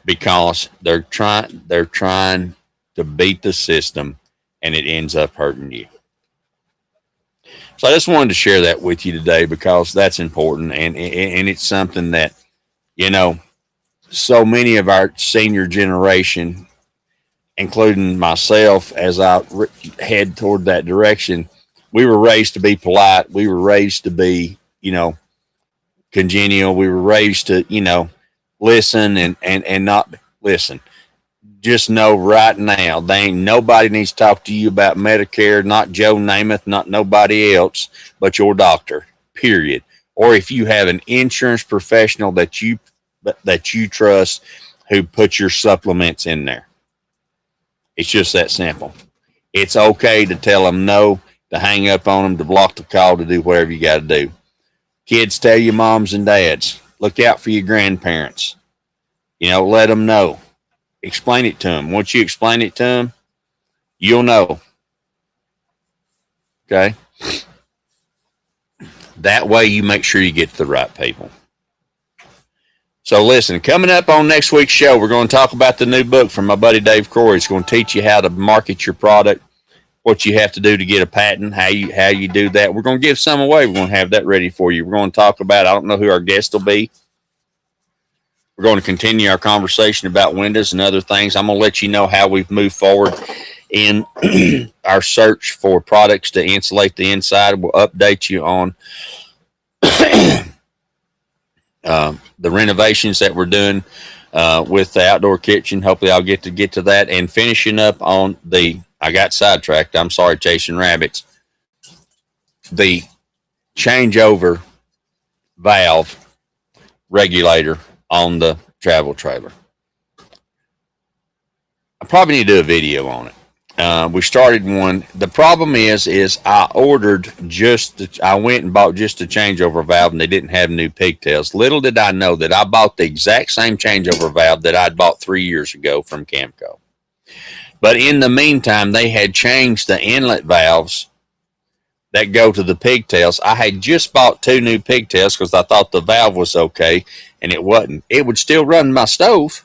because they're trying to beat the system and it ends up hurting you. So I just wanted to share that with you today because that's important, and it's something that, so many of our senior generation, including myself, as I head toward that direction, we were raised to be polite. We were raised to be, congenial. We were raised to, listen and not listen. Just know right now, nobody needs to talk to you about Medicare, not Joe Namath, not nobody else, but your doctor, period. Or if you have an insurance professional that you trust who puts your supplements in there. It's just that simple. It's okay to tell them no, to hang up on them, to block the call, to do whatever you got to do. Kids, tell your moms and dads, look out for your grandparents. Let them know. Explain it to them. Once you explain it to them, you'll know. Okay? That way you make sure you get to the right people. So listen, coming up on next week's show, we're going to talk about the new book from my buddy Dave Corey. It's going to teach you how to market your product, what you have to do to get a patent, how you do that. We're going to give some away. We're going to have that ready for you. We're going to talk about, I don't know who our guest will be. We're going to continue our conversation about windows and other things. I'm going to let you know how we've moved forward in our search for products to insulate the inside. We'll update you on the renovations that we're doing with the outdoor kitchen. Hopefully I'll get to that, and finishing up on I got sidetracked. I'm sorry, chasing rabbits. The changeover valve regulator on the travel trailer. I probably need to do a video on it. We started one. The problem is I ordered I went and bought just a changeover valve, and they didn't have new pigtails. Little did I know that I bought the exact same changeover valve that I'd bought 3 years ago from Camco. But in the meantime, they had changed the inlet valves that go to the pigtails. I had just bought 2 new pigtails because I thought the valve was okay, and it wasn't. It would still run my stove,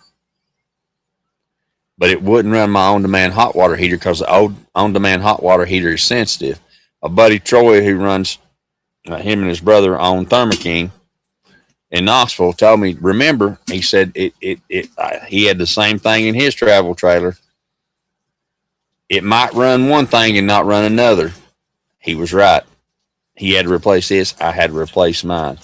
but it wouldn't run my on-demand hot water heater because the old on-demand hot water heater is sensitive. My buddy Troy, who runs, him and his brother own Thermo King in Knoxville, told me, remember, he said he had the same thing in his travel trailer. It might run one thing and not run another. He was right. He had to replace his. I had to replace mine.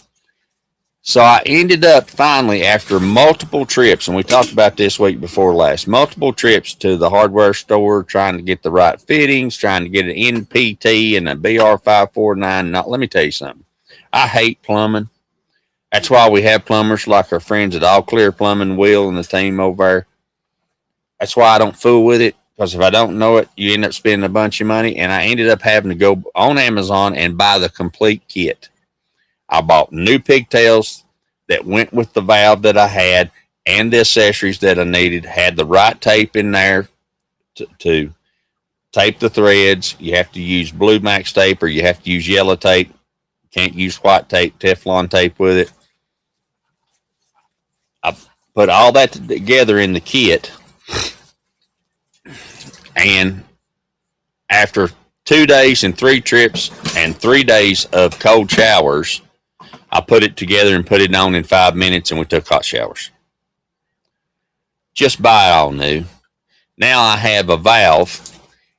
So I ended up finally, after multiple trips, and we talked about this week before last, multiple trips to the hardware store, trying to get the right fittings, trying to get an NPT and a BR549. Let me tell you something. I hate plumbing. That's why we have plumbers like our friends at All Clear Plumbing, Will, and the team over there. That's why I don't fool with it, because if I don't know it, you end up spending a bunch of money. And I ended up having to go on Amazon and buy the complete kit. I bought new pigtails that went with the valve that I had and the accessories that I needed. Had the right tape in there to tape the threads. You have to use Blue Max tape or you have to use yellow tape. Can't use white tape, Teflon tape with it. I put all that together in the kit. And after 2 days and 3 trips and 3 days of cold showers, I put it together and put it on in 5 minutes, and we took hot showers. Just buy it all new. Now I have a valve,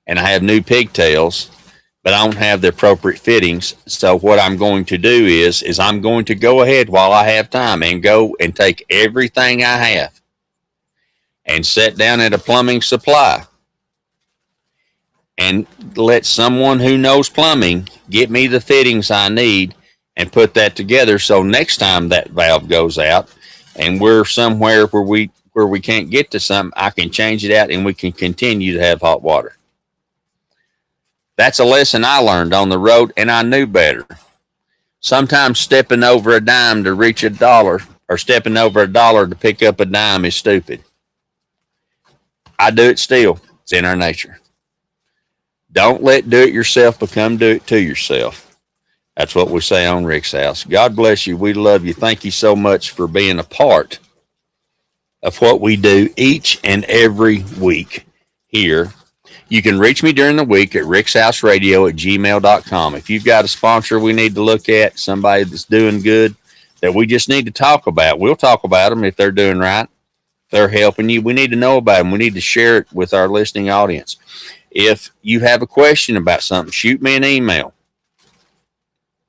and I have new pigtails, but I don't have the appropriate fittings. So what I'm going to do is I'm going to go ahead while I have time and go and take everything I have and sit down at a plumbing supply and let someone who knows plumbing get me the fittings I need and put that together. So next time that valve goes out and we're somewhere where we can't get to something, I can change it out and we can continue to have hot water. That's a lesson I learned on the road, and I knew better. Sometimes stepping over a dime to reach $1 or stepping over $1 to pick up a dime is stupid. I do it still. It's in our nature. Don't let do it yourself become do it to yourself. That's what we say on Rick's House. God bless you. We love you. Thank you so much for being a part of what we do each and every week here. You can reach me during the week at rickshouseradio@gmail.com. If you've got a sponsor we need to look at, somebody that's doing good that we just need to talk about, we'll talk about them if they're doing right. If they're helping you, we need to know about them. We need to share it with our listening audience. If you have a question about something, shoot me an email.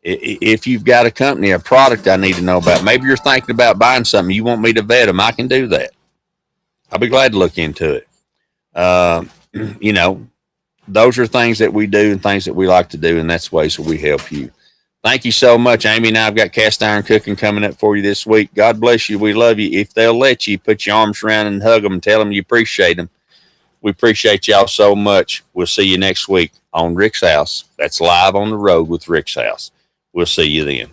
If you've got a company, a product I need to know about, maybe you're thinking about buying something, you want me to vet them, I can do that. I'll be glad to look into it. You know, those are things that we do and things that we like to do, and that's ways that we help you. Thank you so much, Amy. And I've got cast iron cooking coming up for you this week. God bless you. We love you. If they'll let you, put your arms around and hug them and tell them you appreciate them. We appreciate y'all so much. We'll see you next week on Rick's House. That's live on the road with Rick's House. We'll see you then.